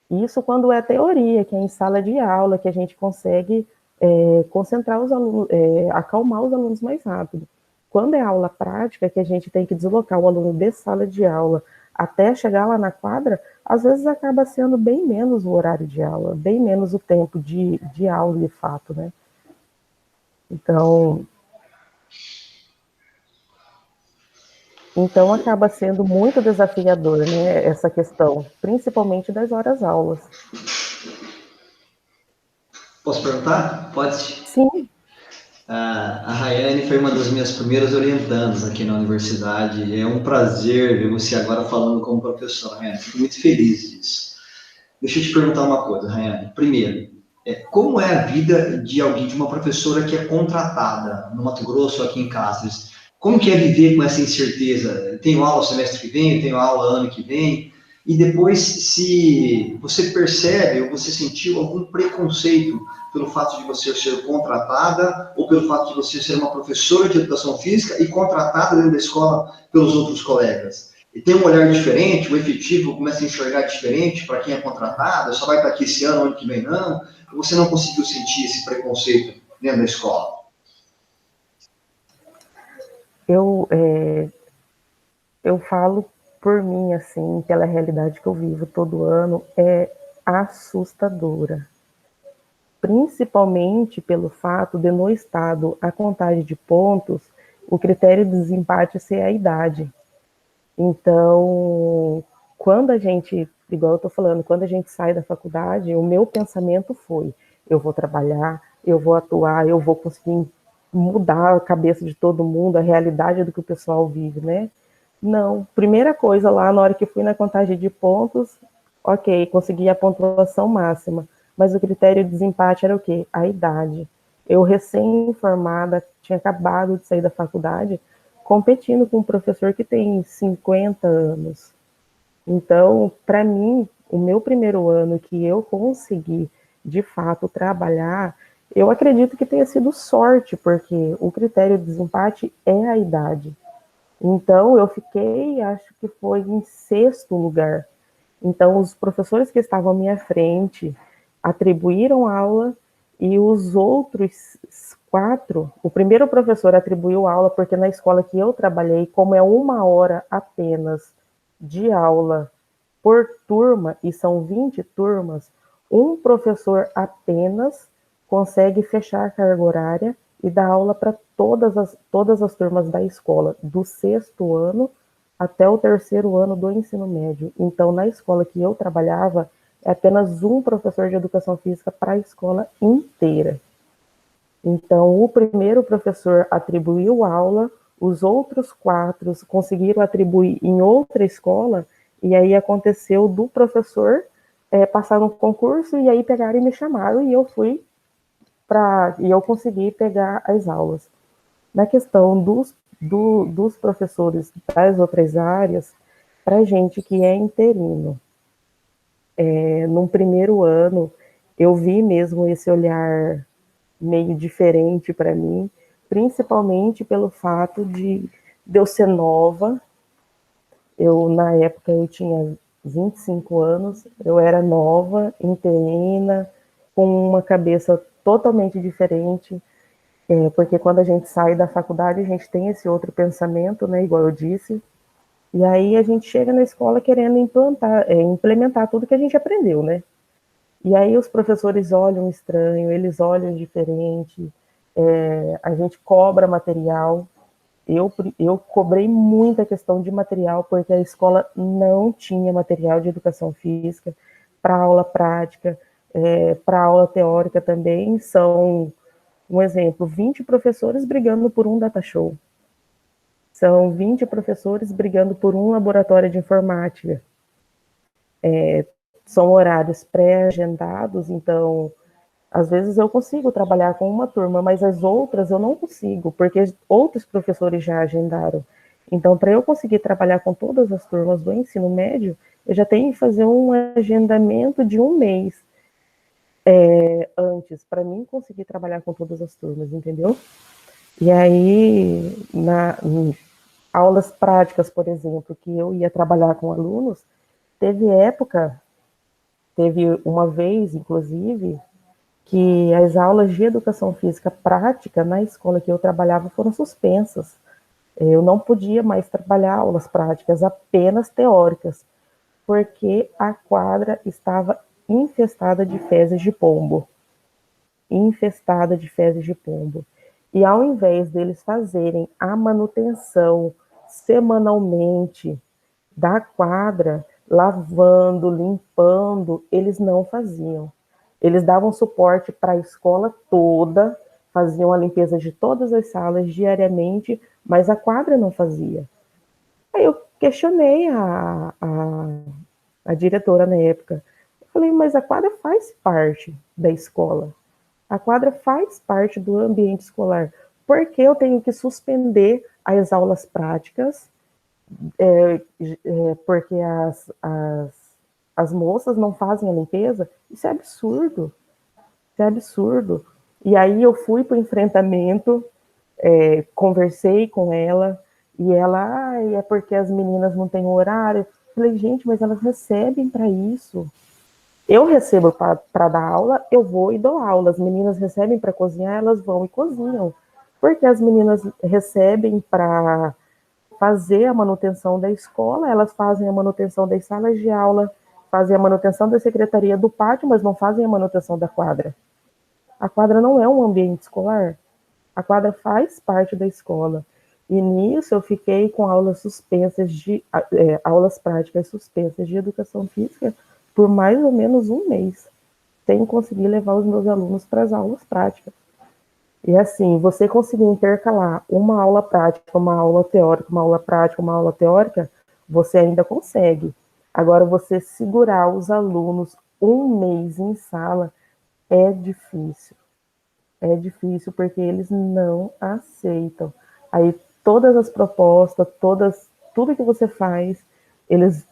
Isso quando é teoria, que é em sala de aula, que a gente consegue concentrar os alunos, acalmar os alunos mais rápido. Quando é aula prática, que a gente tem que deslocar o aluno de sala de aula até chegar lá na quadra, às vezes acaba sendo bem menos o horário de aula, bem menos o tempo de aula, de fato, né? Então acaba sendo muito desafiador, né, essa questão, principalmente das horas-aulas. Posso perguntar? Pode. Sim. A Rayane foi uma das minhas primeiras orientandas aqui na universidade. É um prazer ver você agora falando como professora, Rayane. Fico muito feliz disso. Deixa eu te perguntar uma coisa, Rayane. Primeiro, como é a vida de alguém, de uma professora que é contratada no Mato Grosso ou aqui em Cáceres? Como que é viver com essa incerteza? Tenho aula semestre que vem, tenho aula ano que vem? E depois, se você percebe ou você sentiu algum preconceito pelo fato de você ser contratada ou pelo fato de você ser uma professora de educação física e contratada dentro da escola pelos outros colegas. E tem um olhar diferente, o efetivo começa a enxergar diferente para quem é contratado, só vai estar aqui esse ano que vem não, ou você não conseguiu sentir esse preconceito dentro da escola? Eu falo por mim, assim, pela realidade que eu vivo todo ano, é assustadora. Principalmente pelo fato de, no estado, a contagem de pontos, o critério de desempate ser a idade. Então, quando a gente, igual eu estou falando, quando a gente sai da faculdade, o meu pensamento foi, eu vou trabalhar, eu vou atuar, eu vou conseguir mudar a cabeça de todo mundo, a realidade do que o pessoal vive, né? Não, primeira coisa lá, na hora que fui na contagem de pontos, ok, consegui a pontuação máxima, mas o critério de desempate era o quê? A idade. Eu recém-formada, tinha acabado de sair da faculdade, competindo com um professor que tem 50 anos. Então, para mim, o meu primeiro ano que eu consegui, de fato, trabalhar, eu acredito que tenha sido sorte, porque o critério de desempate é a idade. Então, eu fiquei, acho que foi em 6º lugar. Então, os professores que estavam à minha frente atribuíram aula e os outros 4, o primeiro professor atribuiu aula porque na escola que eu trabalhei, como é 1 hora apenas de aula por turma, e são 20 turmas, um professor apenas consegue fechar a carga horária e dar aula para todas as turmas da escola, do 6º ano até o 3º ano do ensino médio. Então, na escola que eu trabalhava, é apenas um professor de educação física para a escola inteira. Então, o primeiro professor atribuiu aula, os outros 4 conseguiram atribuir em outra escola, e aí aconteceu do professor passar no concurso, e aí pegaram e me chamaram, e eu fui e eu consegui pegar as aulas. Na questão dos professores das outras áreas, para gente que é interino, num primeiro ano, eu vi mesmo esse olhar meio diferente para mim, principalmente pelo fato de eu ser nova. Na época, eu tinha 25 anos, eu era nova, interina, com uma cabeça totalmente diferente, porque quando a gente sai da faculdade, a gente tem esse outro pensamento, né, igual eu disse, e aí a gente chega na escola querendo implementar tudo que a gente aprendeu, né? E aí os professores olham estranho, eles olham diferente, a gente cobra material. Eu cobrei muita questão de material, porque a escola não tinha material de educação física para aula prática, para aula teórica também. São, um exemplo, 20 professores brigando por um data show. São 20 professores brigando por um laboratório de informática. São horários pré-agendados, então, às vezes eu consigo trabalhar com uma turma, mas as outras eu não consigo, porque outros professores já agendaram. Então, para eu conseguir trabalhar com todas as turmas do ensino médio, eu já tenho que fazer um agendamento de 1 mês antes, para mim conseguir trabalhar com todas as turmas, entendeu? E aí, em aulas práticas, por exemplo, que eu ia trabalhar com alunos, teve uma vez, inclusive, que as aulas de educação física prática na escola que eu trabalhava foram suspensas, Eu não podia mais trabalhar aulas práticas, apenas teóricas, porque a quadra estava infestada de fezes de pombo. Infestada de fezes de pombo. E ao invés deles fazerem a manutenção semanalmente da quadra, lavando, limpando, eles não faziam. Eles davam suporte para a escola toda, faziam a limpeza de todas as salas diariamente, mas a quadra não fazia. Aí eu questionei a diretora na época. Eu falei, mas a quadra faz parte da escola. A quadra faz parte do ambiente escolar. Por que eu tenho que suspender as aulas práticas? Porque as moças não fazem a limpeza? Isso é absurdo. Isso é absurdo. E aí eu fui para o enfrentamento, conversei com ela, e ela, é porque as meninas não têm horário. Eu falei, gente, mas elas recebem para isso. Eu recebo para dar aula, eu vou e dou aula. As meninas recebem para cozinhar, elas vão e cozinham. Porque as meninas recebem para fazer a manutenção da escola, elas fazem a manutenção das salas de aula, fazem a manutenção da secretaria do pátio, mas não fazem a manutenção da quadra. A quadra não é um ambiente escolar. A quadra faz parte da escola. E nisso eu fiquei com aulas práticas suspensas de educação física por mais ou menos um mês, sem conseguir levar os meus alunos para as aulas práticas. E assim, você conseguir intercalar uma aula prática, uma aula teórica, uma aula prática, uma aula teórica, você ainda consegue. Agora, você segurar os alunos um mês em sala é difícil. É difícil porque eles não aceitam. Aí todas as propostas, tudo que você faz, eles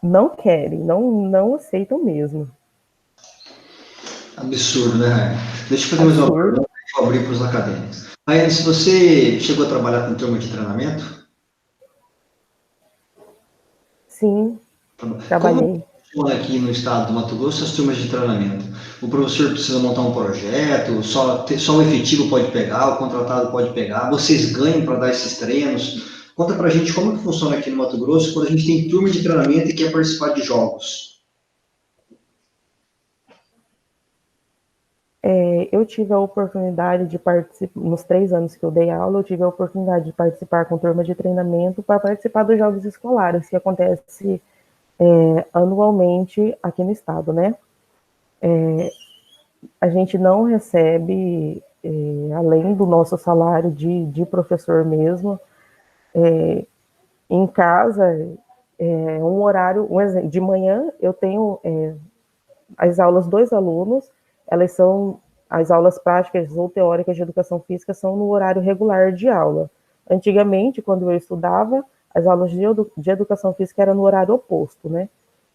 não querem, não aceitam mesmo. Absurdo, né, Raia? Deixa eu fazer mais uma pergunta e vou abrir para os acadêmicos. Raia, se você chegou a trabalhar com turma de treinamento? Sim, trabalhei. Como funciona aqui no estado do Mato Grosso as turmas de treinamento? O professor precisa montar um projeto, só o efetivo pode pegar, o contratado pode pegar, vocês ganham para dar esses treinos? Conta para a gente como que funciona aqui no Mato Grosso quando a gente tem turma de treinamento e quer participar de jogos. Eu tive a oportunidade de participar, nos 3 anos que eu dei aula, eu tive a oportunidade de participar com turma de treinamento para participar dos jogos escolares, que acontece anualmente aqui no estado, né? A gente não recebe, além do nosso salário de professor mesmo, em casa, um horário, de manhã eu tenho as aulas 2 alunos, elas são, as aulas práticas ou teóricas de educação física são no horário regular de aula. Antigamente, quando eu estudava, as aulas de educação física eram no horário oposto, né?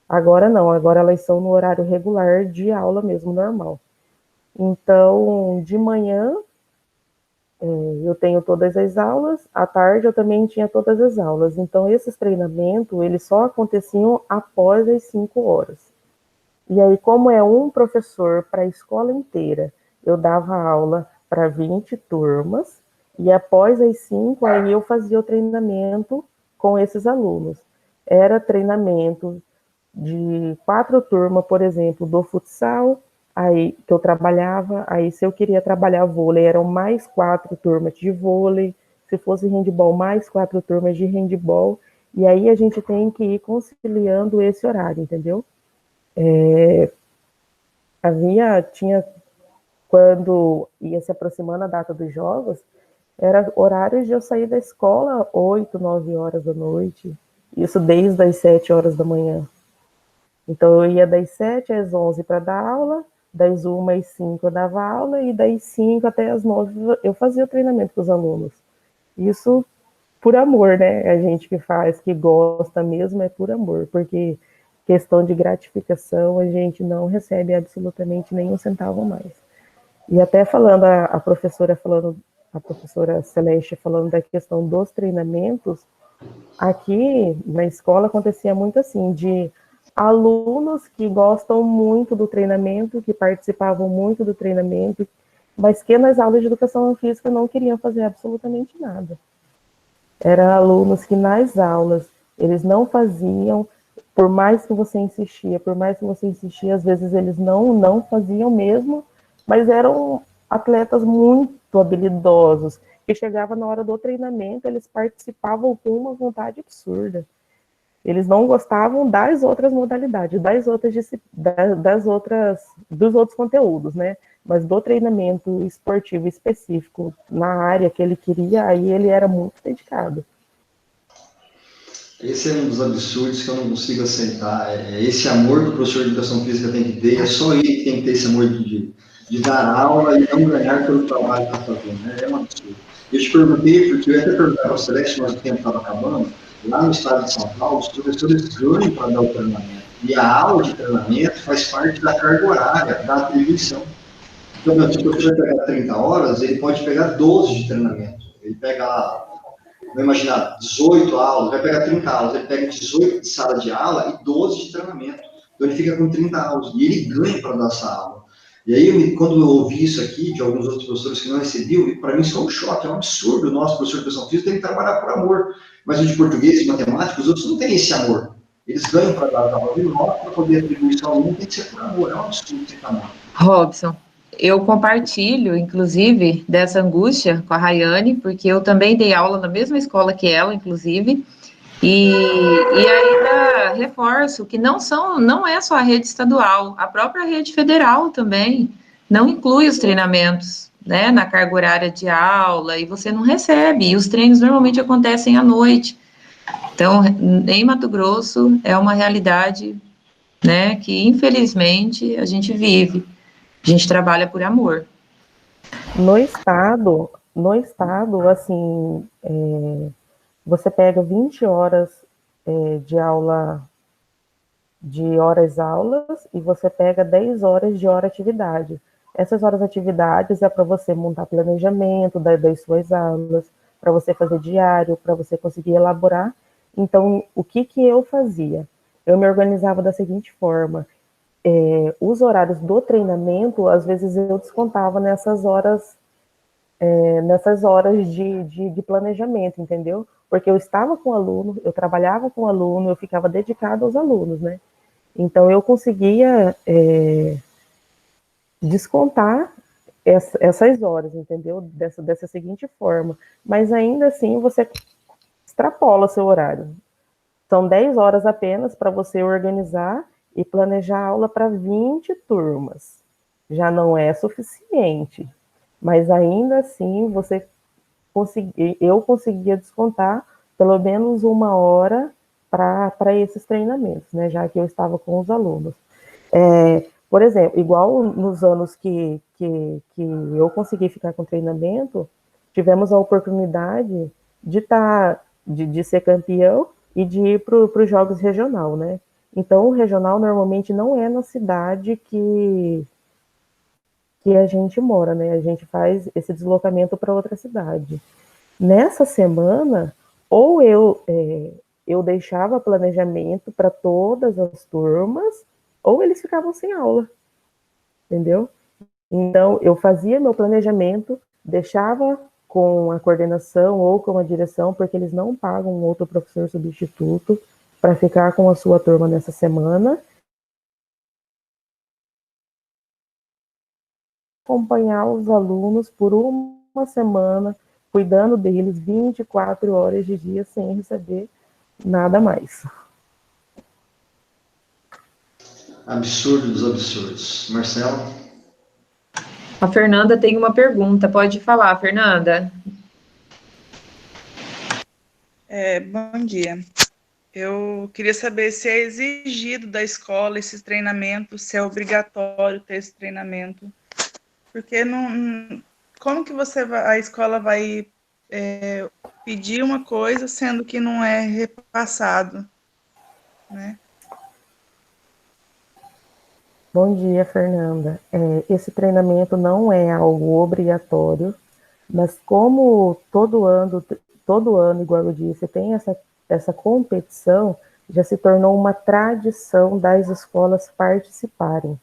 Agora não, agora elas são no horário regular de aula mesmo, normal. Então, de manhã, eu tenho todas as aulas, à tarde eu também tinha todas as aulas. Então, esses treinamentos, eles só aconteciam após as 5 horas. E aí, como é um professor para a escola inteira, eu dava aula para 20 turmas, e após as 5, aí eu fazia o treinamento com esses alunos. Era treinamento de 4 turmas, por exemplo, do futsal, aí que eu trabalhava, aí se eu queria trabalhar vôlei, eram mais 4 turmas de vôlei, se fosse handebol, mais 4 turmas de handebol, e aí a gente tem que ir conciliando esse horário, entendeu? Quando ia se aproximando a data dos jogos, era horário de eu sair da escola 8, 9 horas da noite, isso desde as 7 horas da manhã. Então, eu ia das 7 às 11 para dar aula, das 1 às 5 eu dava aula, e das 5 até às 9 eu fazia o treinamento com os alunos. Isso por amor, né? A gente que faz, que gosta mesmo, é por amor, porque questão de gratificação, a gente não recebe absolutamente nenhum centavo mais. E até falando, a professora Celeste falando da questão dos treinamentos, aqui na escola acontecia muito assim, de alunos que gostam muito do treinamento, que participavam muito do treinamento, mas que nas aulas de educação física não queriam fazer absolutamente nada. Eram alunos que nas aulas eles não faziam, por mais que você insistia, às vezes eles não faziam mesmo, mas eram atletas muito habilidosos, que chegava na hora do treinamento, eles participavam com uma vontade absurda. Eles não gostavam das outras modalidades, dos outros conteúdos, né? Mas do treinamento esportivo específico na área que ele queria, aí ele era muito dedicado. Esse é um dos absurdos que eu não consigo aceitar. Esse amor que o professor de educação física tem que ter, é só ele que tem que ter esse amor de dar aula e não ganhar pelo trabalho que está fazendo. Né? É um absurdo. Eu te perguntei, porque eu ia até perguntar para o Celeste, mas o tempo estava acabando. Lá no estado de São Paulo, os professores ganham para dar o treinamento. E a aula de treinamento faz parte da carga horária, da atribuição. Então, se o professor pegar 30 horas, ele pode pegar 12 de treinamento. Ele pega lá, vamos imaginar, 18 aulas, vai pegar 30 aulas, ele pega 18 de sala de aula e 12 de treinamento. Então, ele fica com 30 aulas. E ele ganha para dar essa aula. E aí, quando eu ouvi isso aqui, de alguns outros professores que não recebiam, para mim isso foi um choque, é um absurdo. O nosso professor de educação física tem que trabalhar por amor. Mas o de português e matemática, os outros não têm esse amor. Eles ganham para dar aula. E nós, para poder atribuir isso ao aluno, tem que ser por amor. É um absurdo sem tamanho. Robson, eu compartilho, inclusive, dessa angústia com a Rayane, porque eu também dei aula na mesma escola que ela, inclusive, e ainda reforço que não é só a rede estadual, a própria rede federal também não inclui os treinamentos, né, na carga horária de aula, e você não recebe, e os treinos normalmente acontecem à noite. Então, em Mato Grosso, é uma realidade, né, que infelizmente a gente vive. A gente trabalha por amor. No estado, assim, você pega 20 horas de aula, de horas aulas, e você pega 10 horas de hora atividade. Essas horas atividades é para você montar planejamento das suas aulas, para você fazer diário, para você conseguir elaborar. Então, o que eu fazia? Eu me organizava da seguinte forma: os horários do treinamento, às vezes eu descontava nessas horas de planejamento, entendeu? Porque eu estava com o aluno, eu trabalhava com o aluno, eu ficava dedicada aos alunos, né? Então, eu conseguia descontar essas horas, entendeu? Dessa seguinte forma. Mas ainda assim, você extrapola seu horário. São 10 horas apenas para você organizar e planejar a aula para 20 turmas. Já não é suficiente. Mas ainda assim, eu conseguia descontar pelo menos 1 hora para esses treinamentos, né? Já que eu estava com os alunos. Por exemplo, igual nos anos que eu consegui ficar com treinamento, tivemos a oportunidade de ser campeão e de ir para os jogos regional, né? Então, o regional normalmente não é na cidade que a gente mora, né? A gente faz esse deslocamento para outra cidade. Nessa semana, ou eu deixava planejamento para todas as turmas, ou eles ficavam sem aula, entendeu? Então, eu fazia meu planejamento, deixava com a coordenação ou com a direção, porque eles não pagam um outro professor substituto para ficar com a sua turma nessa semana. Acompanhar os alunos por uma semana, cuidando deles 24 horas de dia, sem receber nada mais. Absurdo dos absurdos. Marcelo? A Fernanda tem uma pergunta, pode falar, Fernanda. Bom dia. Eu queria saber se é exigido da escola esse treinamento, se é obrigatório ter esse treinamento, porque como que a escola vai pedir uma coisa sendo que não é repassado, né? Bom dia, Fernanda. Esse treinamento não é algo obrigatório, mas como todo ano, igual eu disse, tem essa competição, já se tornou uma tradição das escolas participarem.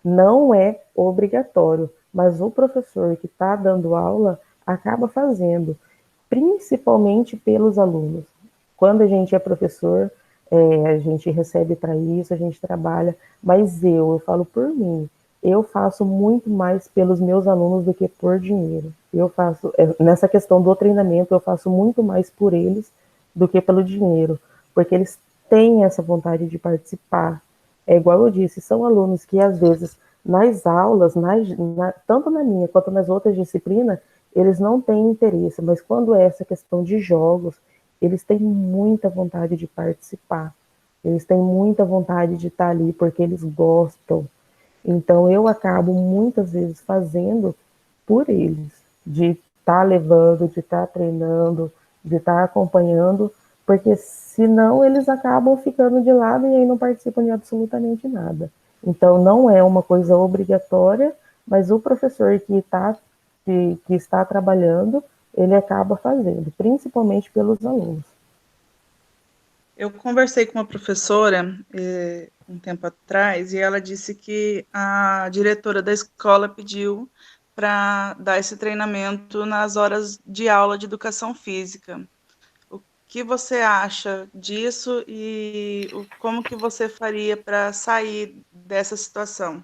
Não é obrigatório, mas o professor que está dando aula acaba fazendo. principalmente pelos alunos. Quando a gente é professor, a gente recebe para isso, a gente trabalha, mas eu falo por mim, eu faço muito mais pelos meus alunos do que por dinheiro. Eu faço, nessa questão do treinamento, eu faço muito mais por eles do que pelo dinheiro, porque eles têm essa vontade de participar. É igual eu disse, são alunos que às vezes nas aulas, tanto na minha quanto nas outras disciplinas, eles não têm interesse, mas quando é essa questão de jogos, eles têm muita vontade de participar, eles têm muita vontade de estar ali porque eles gostam. Então eu acabo muitas vezes fazendo por eles, de estar levando, de estar treinando, de estar acompanhando, porque senão eles acabam ficando de lado e aí não participam de absolutamente nada. Então não é uma coisa obrigatória, mas o professor que está trabalhando, ele acaba fazendo, principalmente pelos alunos. Eu conversei com uma professora um tempo atrás e ela disse que a diretora da escola pediu para dar esse treinamento nas horas de aula de educação física. O que você acha disso e como que você faria para sair dessa situação?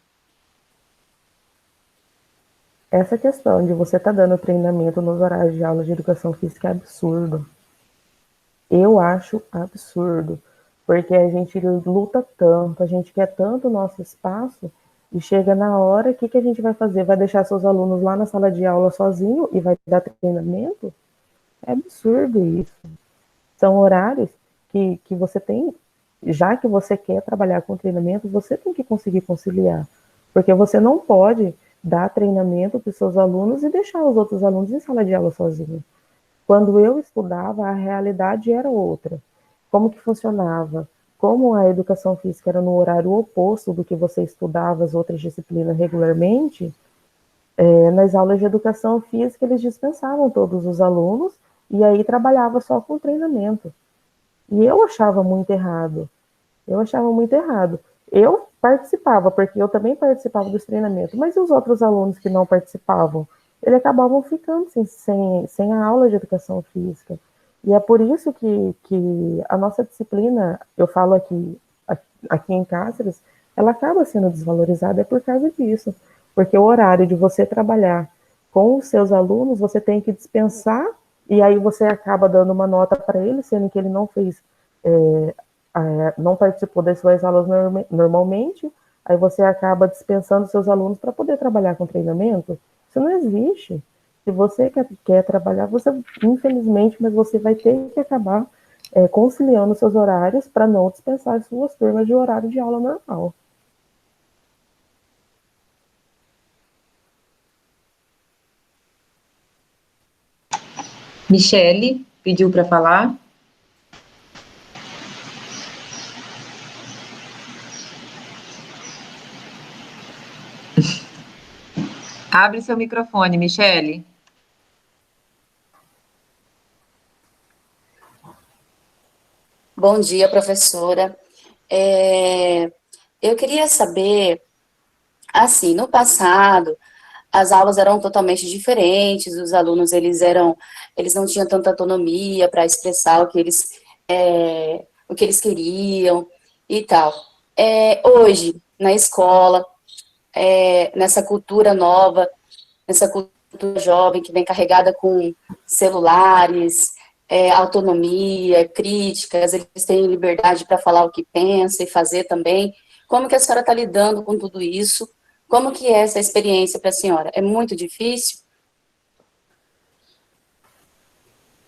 Essa questão de você estar dando treinamento nos horários de aula de educação física é absurdo. Eu acho absurdo, porque a gente luta tanto, a gente quer tanto o nosso espaço, e chega na hora, o que a gente vai fazer? Vai deixar seus alunos lá na sala de aula sozinho e vai dar treinamento? É absurdo isso. São horários que você tem, já que você quer trabalhar com treinamento, você tem que conseguir conciliar, porque você não pode dar treinamento para os seus alunos e deixar os outros alunos em sala de aula sozinhos. Quando eu estudava, a realidade era outra. Como que funcionava? Como a educação física era no horário oposto do que você estudava as outras disciplinas regularmente, nas aulas de educação física eles dispensavam todos os alunos e aí trabalhava só com treinamento. E eu achava muito errado. Eu participava, porque eu também participava dos treinamentos, mas e os outros alunos que não participavam? Eles acabavam ficando sem a aula de educação física. E é por isso que a nossa disciplina, eu falo aqui em Cáceres, ela acaba sendo desvalorizada, é por causa disso. Porque o horário de você trabalhar com os seus alunos, você tem que dispensar, e aí você acaba dando uma nota para ele, sendo que ele não fez, não participou das suas aulas normalmente, aí você acaba dispensando seus alunos para poder trabalhar com treinamento. Isso não existe. Se você quer trabalhar, você, infelizmente, mas você vai ter que acabar conciliando seus horários para não dispensar as suas turmas de horário de aula normal. Michele pediu para falar. Abre seu microfone, Michele. Bom dia, professora. Eu queria saber, assim, no passado, as aulas eram totalmente diferentes, os alunos, eles não tinham tanta autonomia para expressar o que eles queriam e tal. Hoje, na escola, nessa cultura nova, nessa cultura jovem que vem carregada com celulares, autonomia, críticas, eles têm liberdade para falar o que pensa e fazer também. Como que a senhora está lidando com tudo isso? Como que é essa experiência para a senhora? É muito difícil?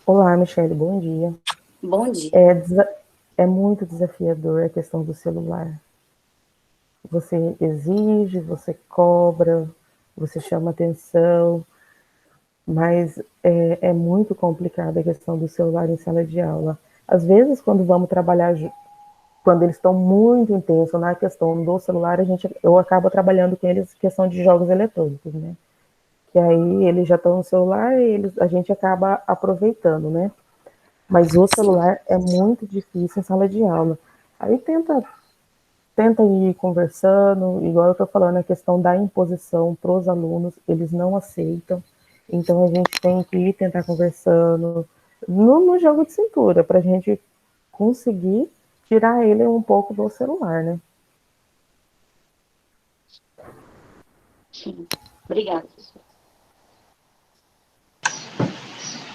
Olá, Michele, bom dia. Bom dia. É muito desafiador a questão do celular. Você exige, você cobra, você chama atenção, mas é muito complicada a questão do celular em sala de aula. Às vezes, quando vamos trabalhar, quando eles estão muito intensos na questão do celular, eu acabo trabalhando com eles questão de jogos eletrônicos, né? Que aí eles já estão no celular e a gente acaba aproveitando, né? Mas o celular é muito difícil em sala de aula. Aí tenta ir conversando, igual eu estou falando, a questão da imposição para os alunos, eles não aceitam. Então a gente tem que ir tentar conversando no jogo de cintura, para a gente conseguir tirar ele um pouco do celular, né? Sim. Obrigada, professora.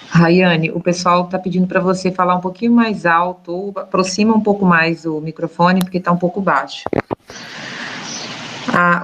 Rayane, o pessoal está pedindo para você falar um pouquinho mais alto, ou aproxima um pouco mais o microfone, porque está um pouco baixo.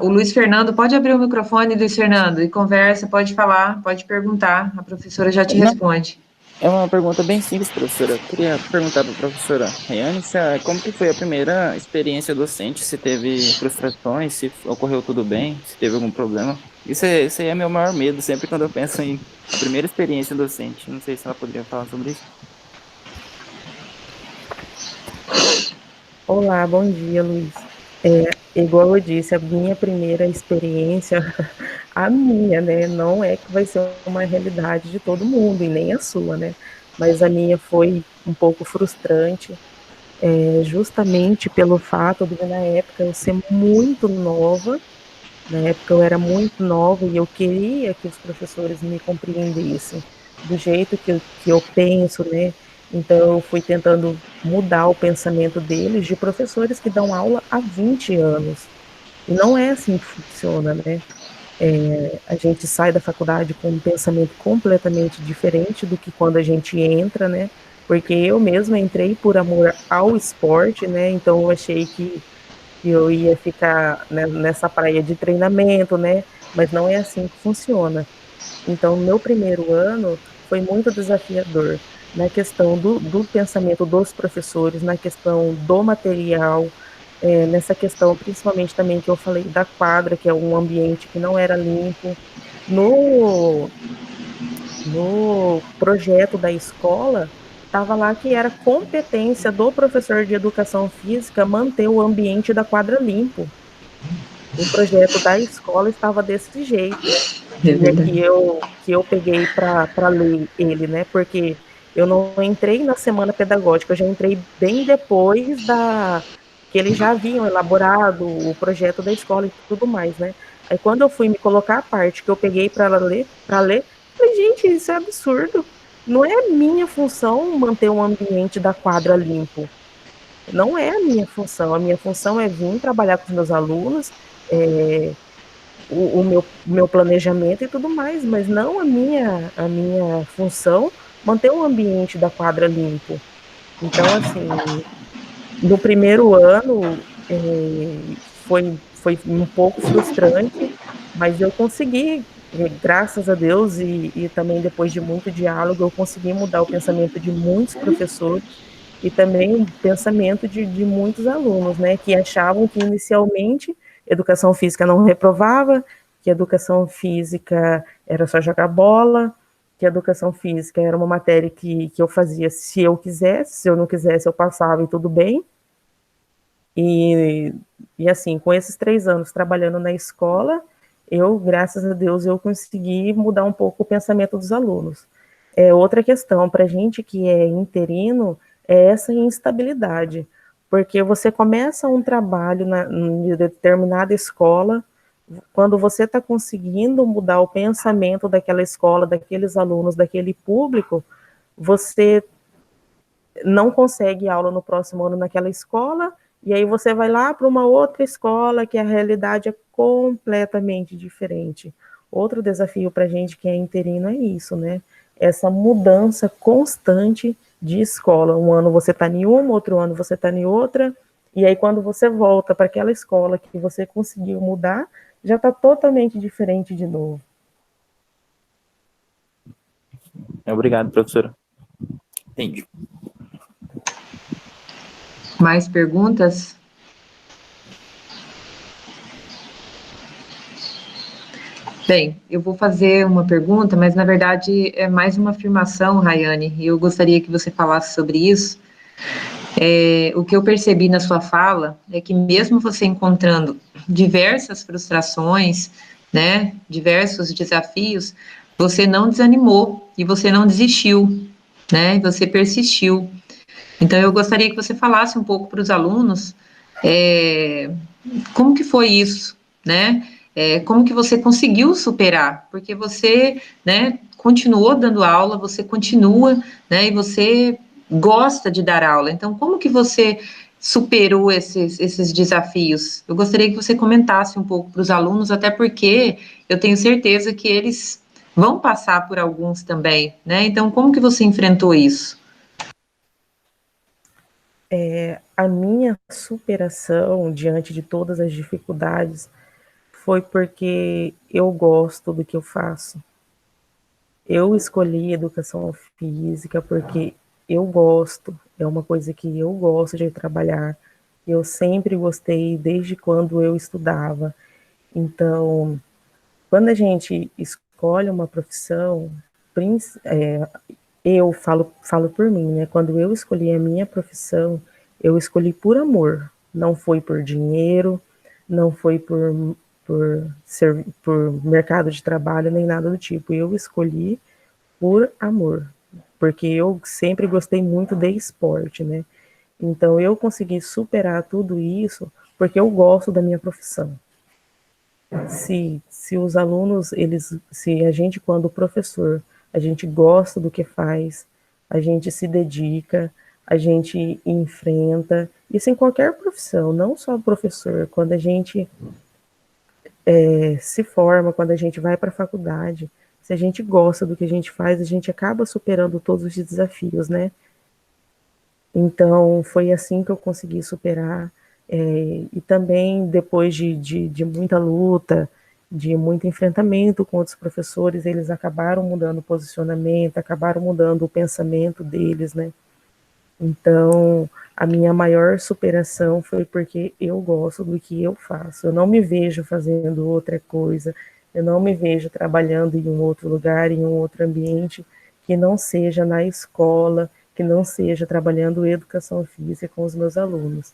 O Luiz Fernando, pode abrir o microfone, Luiz Fernando, e conversa, pode falar, pode perguntar, a professora já te responde. É uma pergunta bem simples, professora. Eu queria perguntar para a professora Rayane como que foi a primeira experiência docente, se teve frustrações, se ocorreu tudo bem, se teve algum problema. Isso aí é meu maior medo, sempre quando eu penso em a primeira experiência docente. Não sei se ela poderia falar sobre isso. Olá, bom dia, Luiz. Igual eu disse, a minha primeira experiência, a minha, né, não é que vai ser uma realidade de todo mundo, e nem a sua, né, mas a minha foi um pouco frustrante, justamente pelo fato de, na época, eu ser muito nova, na época eu era muito nova e eu queria que os professores me compreendessem do jeito que eu penso, né, então eu fui tentando mudar o pensamento deles, de professores que dão aula há 20 anos, e não é assim que funciona, né? A gente sai da faculdade com um pensamento completamente diferente do que quando a gente entra, né? Porque eu mesma entrei por amor ao esporte, né? Então eu achei que eu ia ficar, né, nessa praia de treinamento, né? Mas não é assim que funciona. Então, meu primeiro ano foi muito desafiador na questão do pensamento dos professores, na questão do material, nessa questão, principalmente também que eu falei da quadra, que é um ambiente que não era limpo. No, no projeto da escola, estava lá que era competência do professor de educação física manter o ambiente da quadra limpo. O projeto da escola estava desse jeito. E é que eu peguei para ler ele, né? Porque eu não entrei na semana pedagógica, eu já entrei bem depois que eles já haviam elaborado o projeto da escola e tudo mais, né? Aí quando eu fui me colocar a parte que eu peguei para ler, falei, gente, isso é absurdo. Não é minha função manter um ambiente da quadra limpo. Não é a minha função. A minha função é vir trabalhar com os meus alunos, o meu planejamento e tudo mais, mas não a minha função manter o ambiente da quadra limpo. Então, assim, no primeiro ano foi um pouco frustrante, mas eu consegui, graças a Deus, e também depois de muito diálogo, eu consegui mudar o pensamento de muitos professores e também o pensamento de muitos alunos, né, que achavam que inicialmente educação física não reprovava, que educação física era só jogar bola, que educação física era uma matéria que eu fazia se eu quisesse, se eu não quisesse eu passava e tudo bem. E assim, com esses 3 anos trabalhando na escola, graças a Deus, eu consegui mudar um pouco o pensamento dos alunos. Outra questão, para a gente que é interino, é essa instabilidade, porque você começa um trabalho em determinada escola, quando você está conseguindo mudar o pensamento daquela escola, daqueles alunos, daquele público, você não consegue aula no próximo ano naquela escola, e aí você vai lá para uma outra escola que a realidade é completamente diferente. Outro desafio para a gente que é interino é isso, né? Essa mudança constante de escola. Um ano você está em uma, outro ano você está em outra, e aí quando você volta para aquela escola que você conseguiu mudar, já está totalmente diferente de novo. Obrigado, professora. Entendi. Mais perguntas? Bem, eu vou fazer uma pergunta, mas na verdade é mais uma afirmação, Rayane, e eu gostaria que você falasse sobre isso. O que eu percebi na sua fala é que mesmo você encontrando diversas frustrações, né, diversos desafios, você não desanimou e você não desistiu, né, e você persistiu. Então eu gostaria que você falasse um pouco para os alunos como que foi isso, né? como que você conseguiu superar? Porque você, né, continuou dando aula, você continua, né, e você gosta de dar aula. Então, como que você superou esses desafios? Eu gostaria que você comentasse um pouco para os alunos, até porque eu tenho certeza que eles vão passar por alguns também, né? Então, como que você enfrentou isso? A minha superação diante de todas as dificuldades foi porque eu gosto do que eu faço. Eu escolhi educação física porque eu gosto, é uma coisa que eu gosto de trabalhar. Eu sempre gostei desde quando eu estudava. Então, quando a gente escolhe uma profissão, eu falo por mim, né? Quando eu escolhi a minha profissão, eu escolhi por amor. Não foi por dinheiro, não foi por mercado de trabalho, nem nada do tipo. Eu escolhi por amor, porque eu sempre gostei muito de esporte, né? Então eu consegui superar tudo isso porque eu gosto da minha profissão. Se os alunos, se a gente, quando professor, a gente gosta do que faz, a gente se dedica, a gente enfrenta, isso em qualquer profissão, não só professor, quando a gente se forma, quando a gente vai para a faculdade, se a gente gosta do que a gente faz, a gente acaba superando todos os desafios, né? Então, foi assim que eu consegui superar, e também depois de muita luta, de muito enfrentamento com outros professores, eles acabaram mudando o posicionamento, acabaram mudando o pensamento deles, né? Então, a minha maior superação foi porque eu gosto do que eu faço. Eu não me vejo fazendo outra coisa, eu não me vejo trabalhando em um outro lugar, em um outro ambiente, que não seja na escola, que não seja trabalhando educação física com os meus alunos.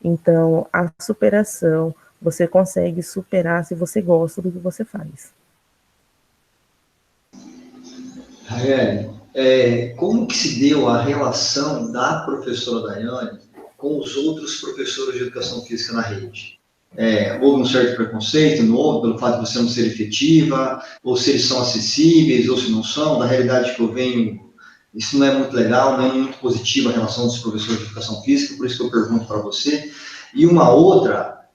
Então, a superação, você consegue superar se você gosta do que você faz. Raiane, como que se deu a relação da professora Daiane com os outros professores de educação física na rede? Houve um certo preconceito, não houve, pelo fato de você não ser efetiva, ou se eles são acessíveis, ou se não são? Da realidade que eu venho, isso não é muito legal, não é muito positivo a relação dos professores de educação física, por isso que eu pergunto para você. E uma outra,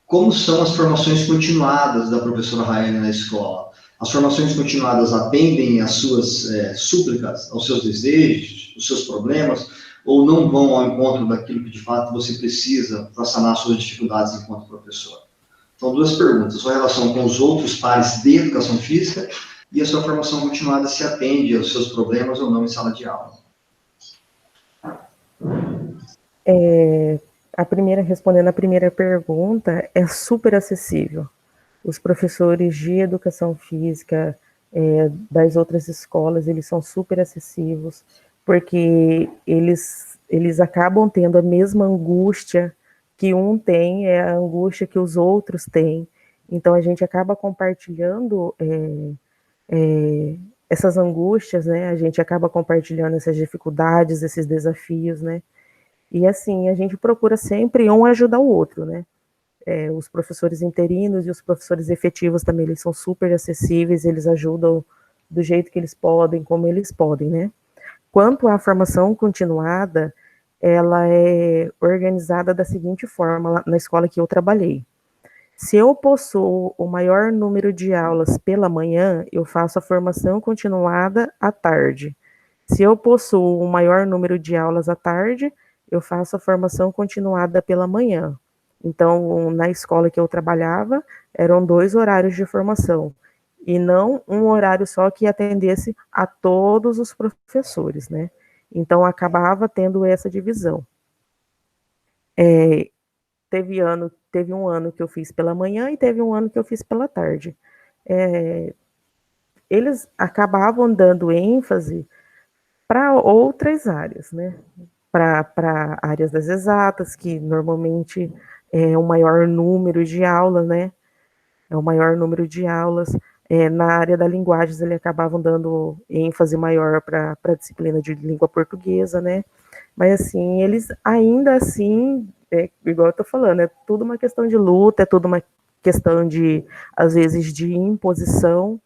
como são as formações continuadas da professora Raiane na escola? As formações continuadas atendem às suas súplicas, aos seus desejos, aos seus problemas, ou não vão ao encontro daquilo que de fato você precisa para sanar suas dificuldades enquanto professor? Então, duas perguntas. A sua relação com os outros pares de educação física e a sua formação continuada se atende aos seus problemas ou não em sala de aula. Respondendo a primeira pergunta, é super acessível. Os professores de educação física das outras escolas, eles são super acessivos, porque eles acabam tendo a mesma angústia que um tem, é a angústia que os outros têm. Então, a gente acaba compartilhando essas angústias, né? A gente acaba compartilhando essas dificuldades, esses desafios, né? E assim, a gente procura sempre um ajudar o outro, né? Os professores interinos e os professores efetivos também, eles são super acessíveis, eles ajudam do jeito que eles podem, como eles podem, né? Quanto à formação continuada, ela é organizada da seguinte forma, na escola que eu trabalhei. Se eu possuo o maior número de aulas pela manhã, eu faço a formação continuada à tarde. Se eu possuo o maior número de aulas à tarde, eu faço a formação continuada pela manhã. Então, na escola que eu trabalhava, eram 2 horários de formação, e não um horário só que atendesse a todos os professores, né? Então, acabava tendo essa divisão. Teve um ano que eu fiz pela manhã e teve um ano que eu fiz pela tarde. Eles acabavam dando ênfase para outras áreas, né? Para áreas das exatas, que normalmente é o maior número de aulas, né? É o maior número de aulas. Na área da linguagens, eles acabavam dando ênfase maior para a disciplina de língua portuguesa, né? Mas, assim, eles ainda assim, igual eu estou falando, é tudo uma questão de luta, é tudo uma questão de, às vezes, de imposição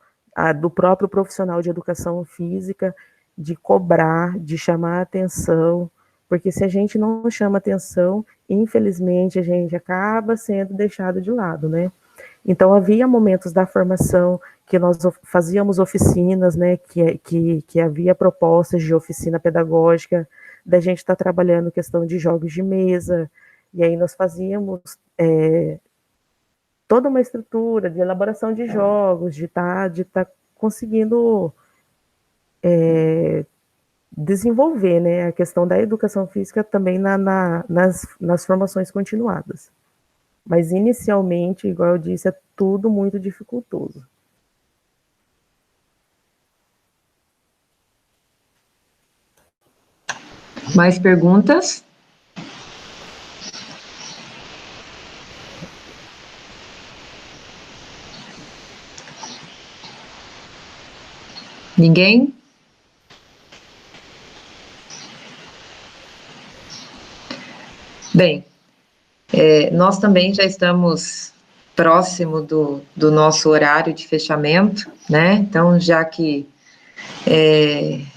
do próprio profissional de educação física, de cobrar, de chamar a atenção, porque se a gente não chama atenção, infelizmente, a gente acaba sendo deixado de lado, né? Então, havia momentos da formação que nós fazíamos oficinas, né, que havia propostas de oficina pedagógica, da gente estar trabalhando questão de jogos de mesa, e aí nós fazíamos toda uma estrutura de elaboração de jogos, de tá conseguindo desenvolver, né, a questão da educação física também nas formações continuadas. Mas, inicialmente, igual eu disse, é tudo muito dificultoso. Mais perguntas? Ninguém? Bem, nós também já estamos próximo do nosso horário de fechamento, né? Então, já que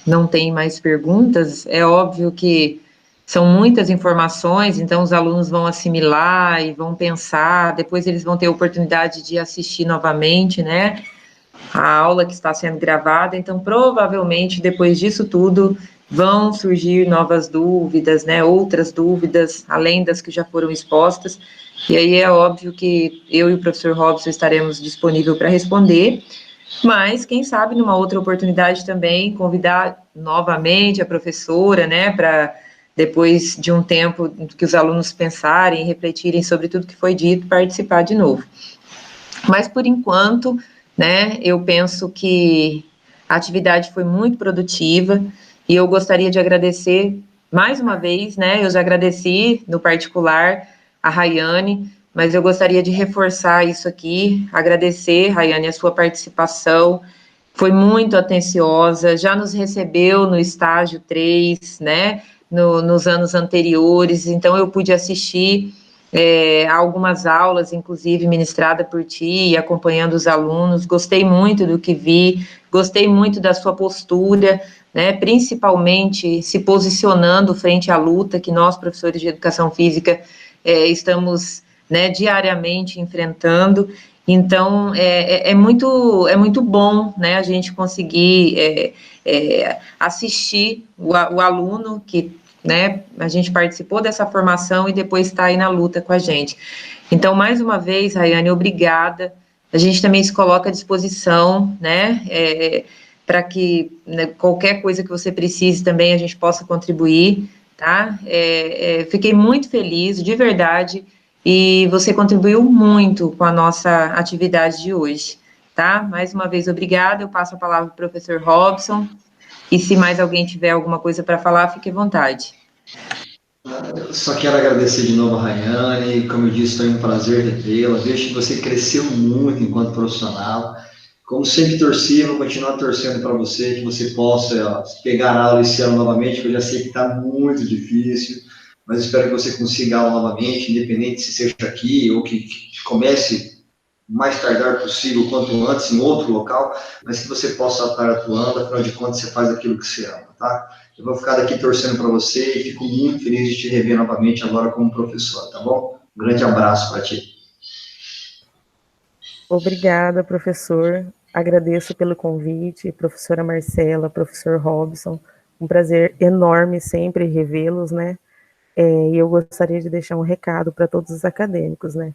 não tem mais perguntas, é óbvio que são muitas informações, então os alunos vão assimilar e vão pensar, depois eles vão ter a oportunidade de assistir novamente, né, a aula que está sendo gravada, então provavelmente depois disso tudo vão surgir novas dúvidas, né, outras dúvidas, além das que já foram expostas, e aí é óbvio que eu e o professor Robson estaremos disponíveis para responder, mas quem sabe numa outra oportunidade também convidar novamente a professora, né, para depois de um tempo que os alunos pensarem, refletirem sobre tudo que foi dito, participar de novo. Mas por enquanto, né, eu penso que a atividade foi muito produtiva e eu gostaria de agradecer mais uma vez, né, eu já agradeci no particular a Rayane, mas eu gostaria de reforçar isso aqui, agradecer, Rayane, a sua participação, foi muito atenciosa, já nos recebeu no estágio 3, né, nos anos anteriores, então eu pude assistir algumas aulas, inclusive ministrada por ti, acompanhando os alunos, gostei muito do que vi, gostei muito da sua postura, né, principalmente se posicionando frente à luta que nós, professores de educação física, estamos, né, diariamente enfrentando. Então, é muito bom, né, a gente conseguir assistir o aluno que, né, a gente participou dessa formação e depois está aí na luta com a gente. Então, mais uma vez, Rayane, obrigada. A gente também se coloca à disposição, né, para que, né, qualquer coisa que você precise também a gente possa contribuir, tá? Fiquei muito feliz, de verdade, e você contribuiu muito com a nossa atividade de hoje, tá? Mais uma vez, obrigada, eu passo a palavra para o professor Robson, e se mais alguém tiver alguma coisa para falar, fique à vontade. Eu só quero agradecer de novo a Rayane, como eu disse, foi um prazer revê-la, vejo que você cresceu muito enquanto profissional, como sempre torci, vou continuar torcendo para você, que você possa pegar a aula esse ano novamente, que eu já sei que está muito difícil, mas espero que você consiga a aula novamente, independente se seja aqui ou que comece o mais tardar possível, quanto antes, em outro local, mas que você possa estar atuando, afinal de contas, você faz aquilo que você ama, tá? Eu vou ficar daqui torcendo para você e fico muito feliz de te rever novamente agora como professor, tá bom? Um grande abraço para ti. Obrigada, professor. Agradeço pelo convite, professora Marcela, professor Robson. Um prazer enorme sempre revê-los, né? E eu gostaria de deixar um recado para todos os acadêmicos, né?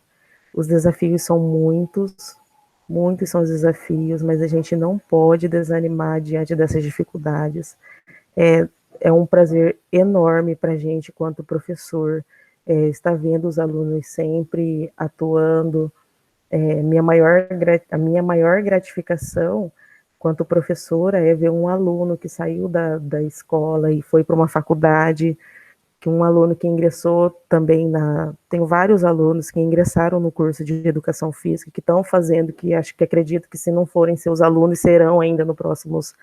Os desafios são muitos são os desafios, mas a gente não pode desanimar diante dessas dificuldades. É um prazer enorme para a gente, quanto professor, estar vendo os alunos sempre atuando. A minha maior gratificação, quanto professora, é ver um aluno que saiu da escola e foi para uma faculdade, que um aluno que ingressou também tenho vários alunos que ingressaram no curso de educação física, que estão fazendo, que acredito que se não forem seus alunos, serão ainda nos próximos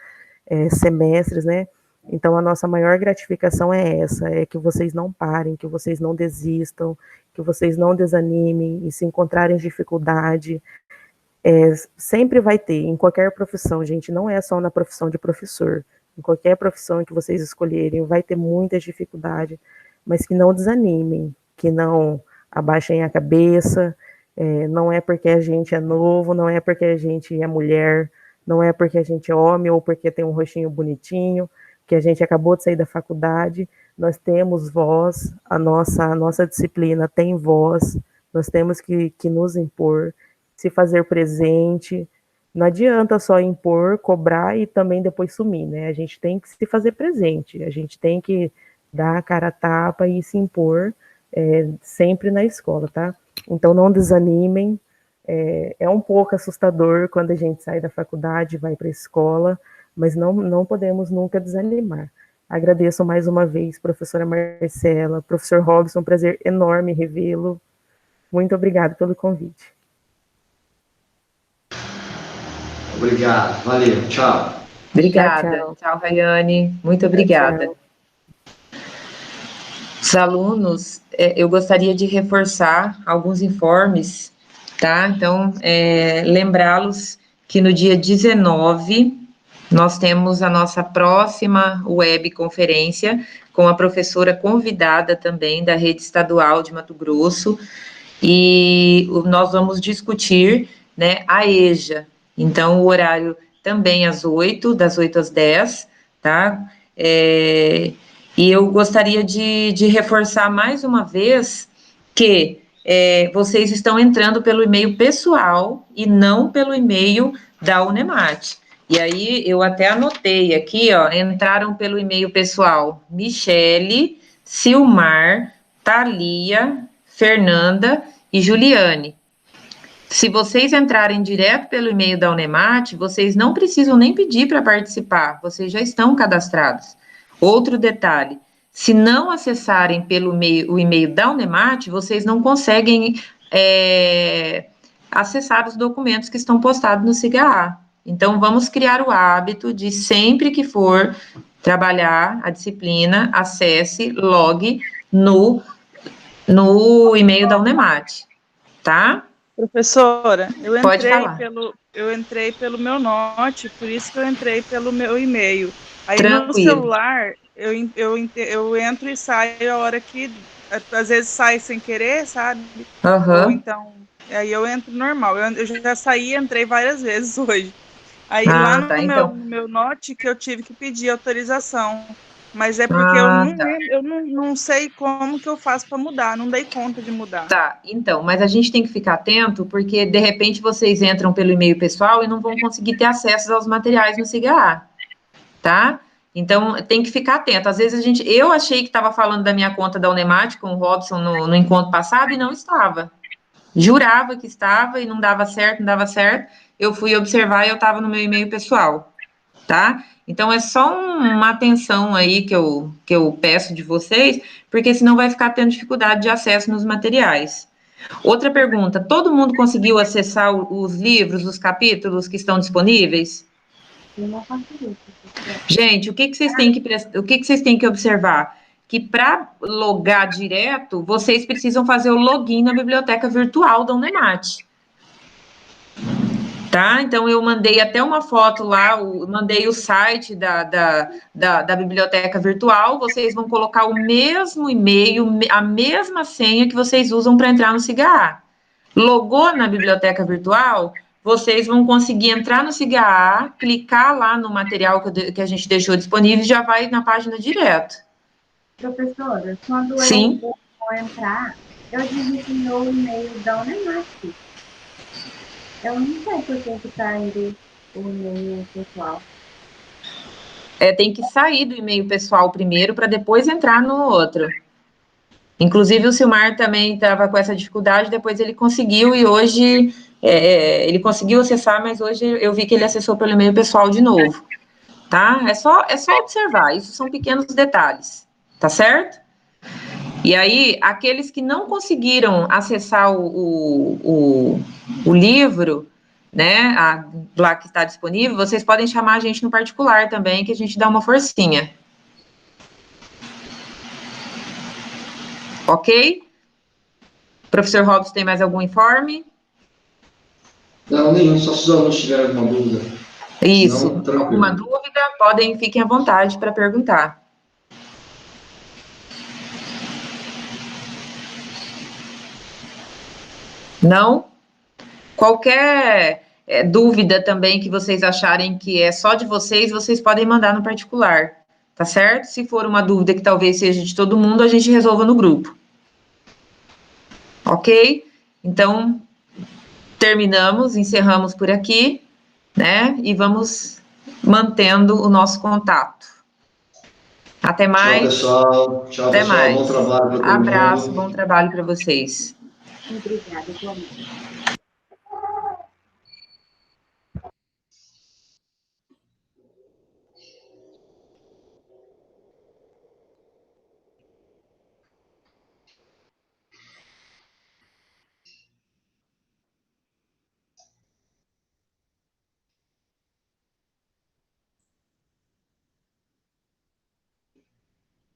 semestres, né? Então, a nossa maior gratificação é essa, é que vocês não parem, que vocês não desistam, que vocês não desanimem, e se encontrarem dificuldade, sempre vai ter, em qualquer profissão, gente, não é só na profissão de professor, em qualquer profissão que vocês escolherem, vai ter muita dificuldade, mas que não desanimem, que não abaixem a cabeça, não é porque a gente é novo, não é porque a gente é mulher, não é porque a gente é homem ou porque tem um rostinho bonitinho, que a gente acabou de sair da faculdade, nós temos voz, a nossa disciplina tem voz, nós temos que nos impor, se fazer presente, não adianta só impor, cobrar e também depois sumir, né? A gente tem que se fazer presente, a gente tem que dar a cara a tapa e se impor sempre na escola, tá? Então não desanimem, é um pouco assustador quando a gente sai da faculdade e vai para a escola, mas não podemos nunca desanimar. Agradeço mais uma vez, professora Marcela, professor Robson, um prazer enorme revê-lo. Muito obrigada pelo convite. Obrigado, valeu, tchau. Obrigada. Tchau, Tchau, Rayane. Muito obrigada. Tchau. Os alunos, eu gostaria de reforçar alguns informes, tá? Então, lembrá-los que no dia 19, nós temos a nossa próxima webconferência com a professora convidada também da Rede Estadual de Mato Grosso, e nós vamos discutir, né, a EJA. Então, o horário também às 8, das 8 às 10, tá? E eu gostaria de reforçar mais uma vez que vocês estão entrando pelo e-mail pessoal e não pelo e-mail da Unemat. E aí, eu até anotei aqui, ó, entraram pelo e-mail pessoal Michele, Silmar, Thalia, Fernanda e Juliane. Se vocês entrarem direto pelo e-mail da Unemat, vocês não precisam nem pedir para participar, vocês já estão cadastrados. Outro detalhe, se não acessarem pelo o e-mail da Unemat, vocês não conseguem acessar os documentos que estão postados no SIGA. Então, vamos criar o hábito de sempre que for trabalhar a disciplina, acesse, logue no e-mail da Unemat, tá? Professora, eu Pode entrei pelo meu note, por isso que eu entrei pelo meu e-mail. Aí Tranquilo. no celular, eu entro e saio a hora que, às vezes sai sem querer, sabe? Uhum. Ou então, aí eu entro normal. Eu já saí e entrei várias vezes hoje. Aí lá no, tá, no meu note que eu tive que pedir autorização. Mas é porque eu não sei como que eu faço para mudar, não dei conta de mudar. Tá, então, mas a gente tem que ficar atento, porque de repente vocês entram pelo e-mail pessoal e não vão conseguir ter acesso aos materiais no SIGA, tá? Então, tem que ficar atento. Às vezes eu achei que estava falando da minha conta da Unemat com o Robson no encontro passado e não estava. Jurava que estava e não dava certo. Eu fui observar e eu estava no meu e-mail pessoal, tá? Então, é só uma atenção aí que eu peço de vocês, porque senão vai ficar tendo dificuldade de acesso nos materiais. Outra pergunta, todo mundo conseguiu acessar os livros, os capítulos que estão disponíveis? Eu não consegui. Gente, o que vocês têm que observar? Que para logar direto, vocês precisam fazer o login na biblioteca virtual da Unemat. Tá? Então, eu mandei até uma foto lá, mandei o site da biblioteca virtual, vocês vão colocar o mesmo e-mail, a mesma senha que vocês usam para entrar no SIGA. Logou na biblioteca virtual, vocês vão conseguir entrar no SIGA, clicar lá no material que a gente deixou disponível e já vai na página direto. Professora, quando Sim. eu vou entrar, eu digito meu e-mail da Unemat. Eu não sei por que está indo o e-mail pessoal. Tem que sair do e-mail pessoal primeiro para depois entrar no outro. Inclusive, o Silmar também estava com essa dificuldade, depois ele conseguiu, e hoje ele conseguiu acessar, mas hoje eu vi que ele acessou pelo e-mail pessoal de novo, tá? É só observar, isso são pequenos detalhes, tá certo? E aí, aqueles que não conseguiram acessar o livro, né, lá que está disponível, vocês podem chamar a gente no particular também, que a gente dá uma forcinha, Ok? Professor Robson, tem mais algum informe? Não, nenhum, só se os alunos tiverem alguma dúvida. Isso. Senão, tranquilo. Alguma dúvida, fiquem à vontade para perguntar. Não? Qualquer dúvida também que vocês acharem que é só de vocês, vocês podem mandar no particular, tá certo? Se for uma dúvida que talvez seja de todo mundo, a gente resolva no grupo. Ok? Então, encerramos por aqui, né? E vamos mantendo o nosso contato. Até mais. Tchau, pessoal. Tchau, Até pessoal. mais. Bom trabalho para todo Abraço, mundo. bom trabalho para vocês. Obrigada, igualmente.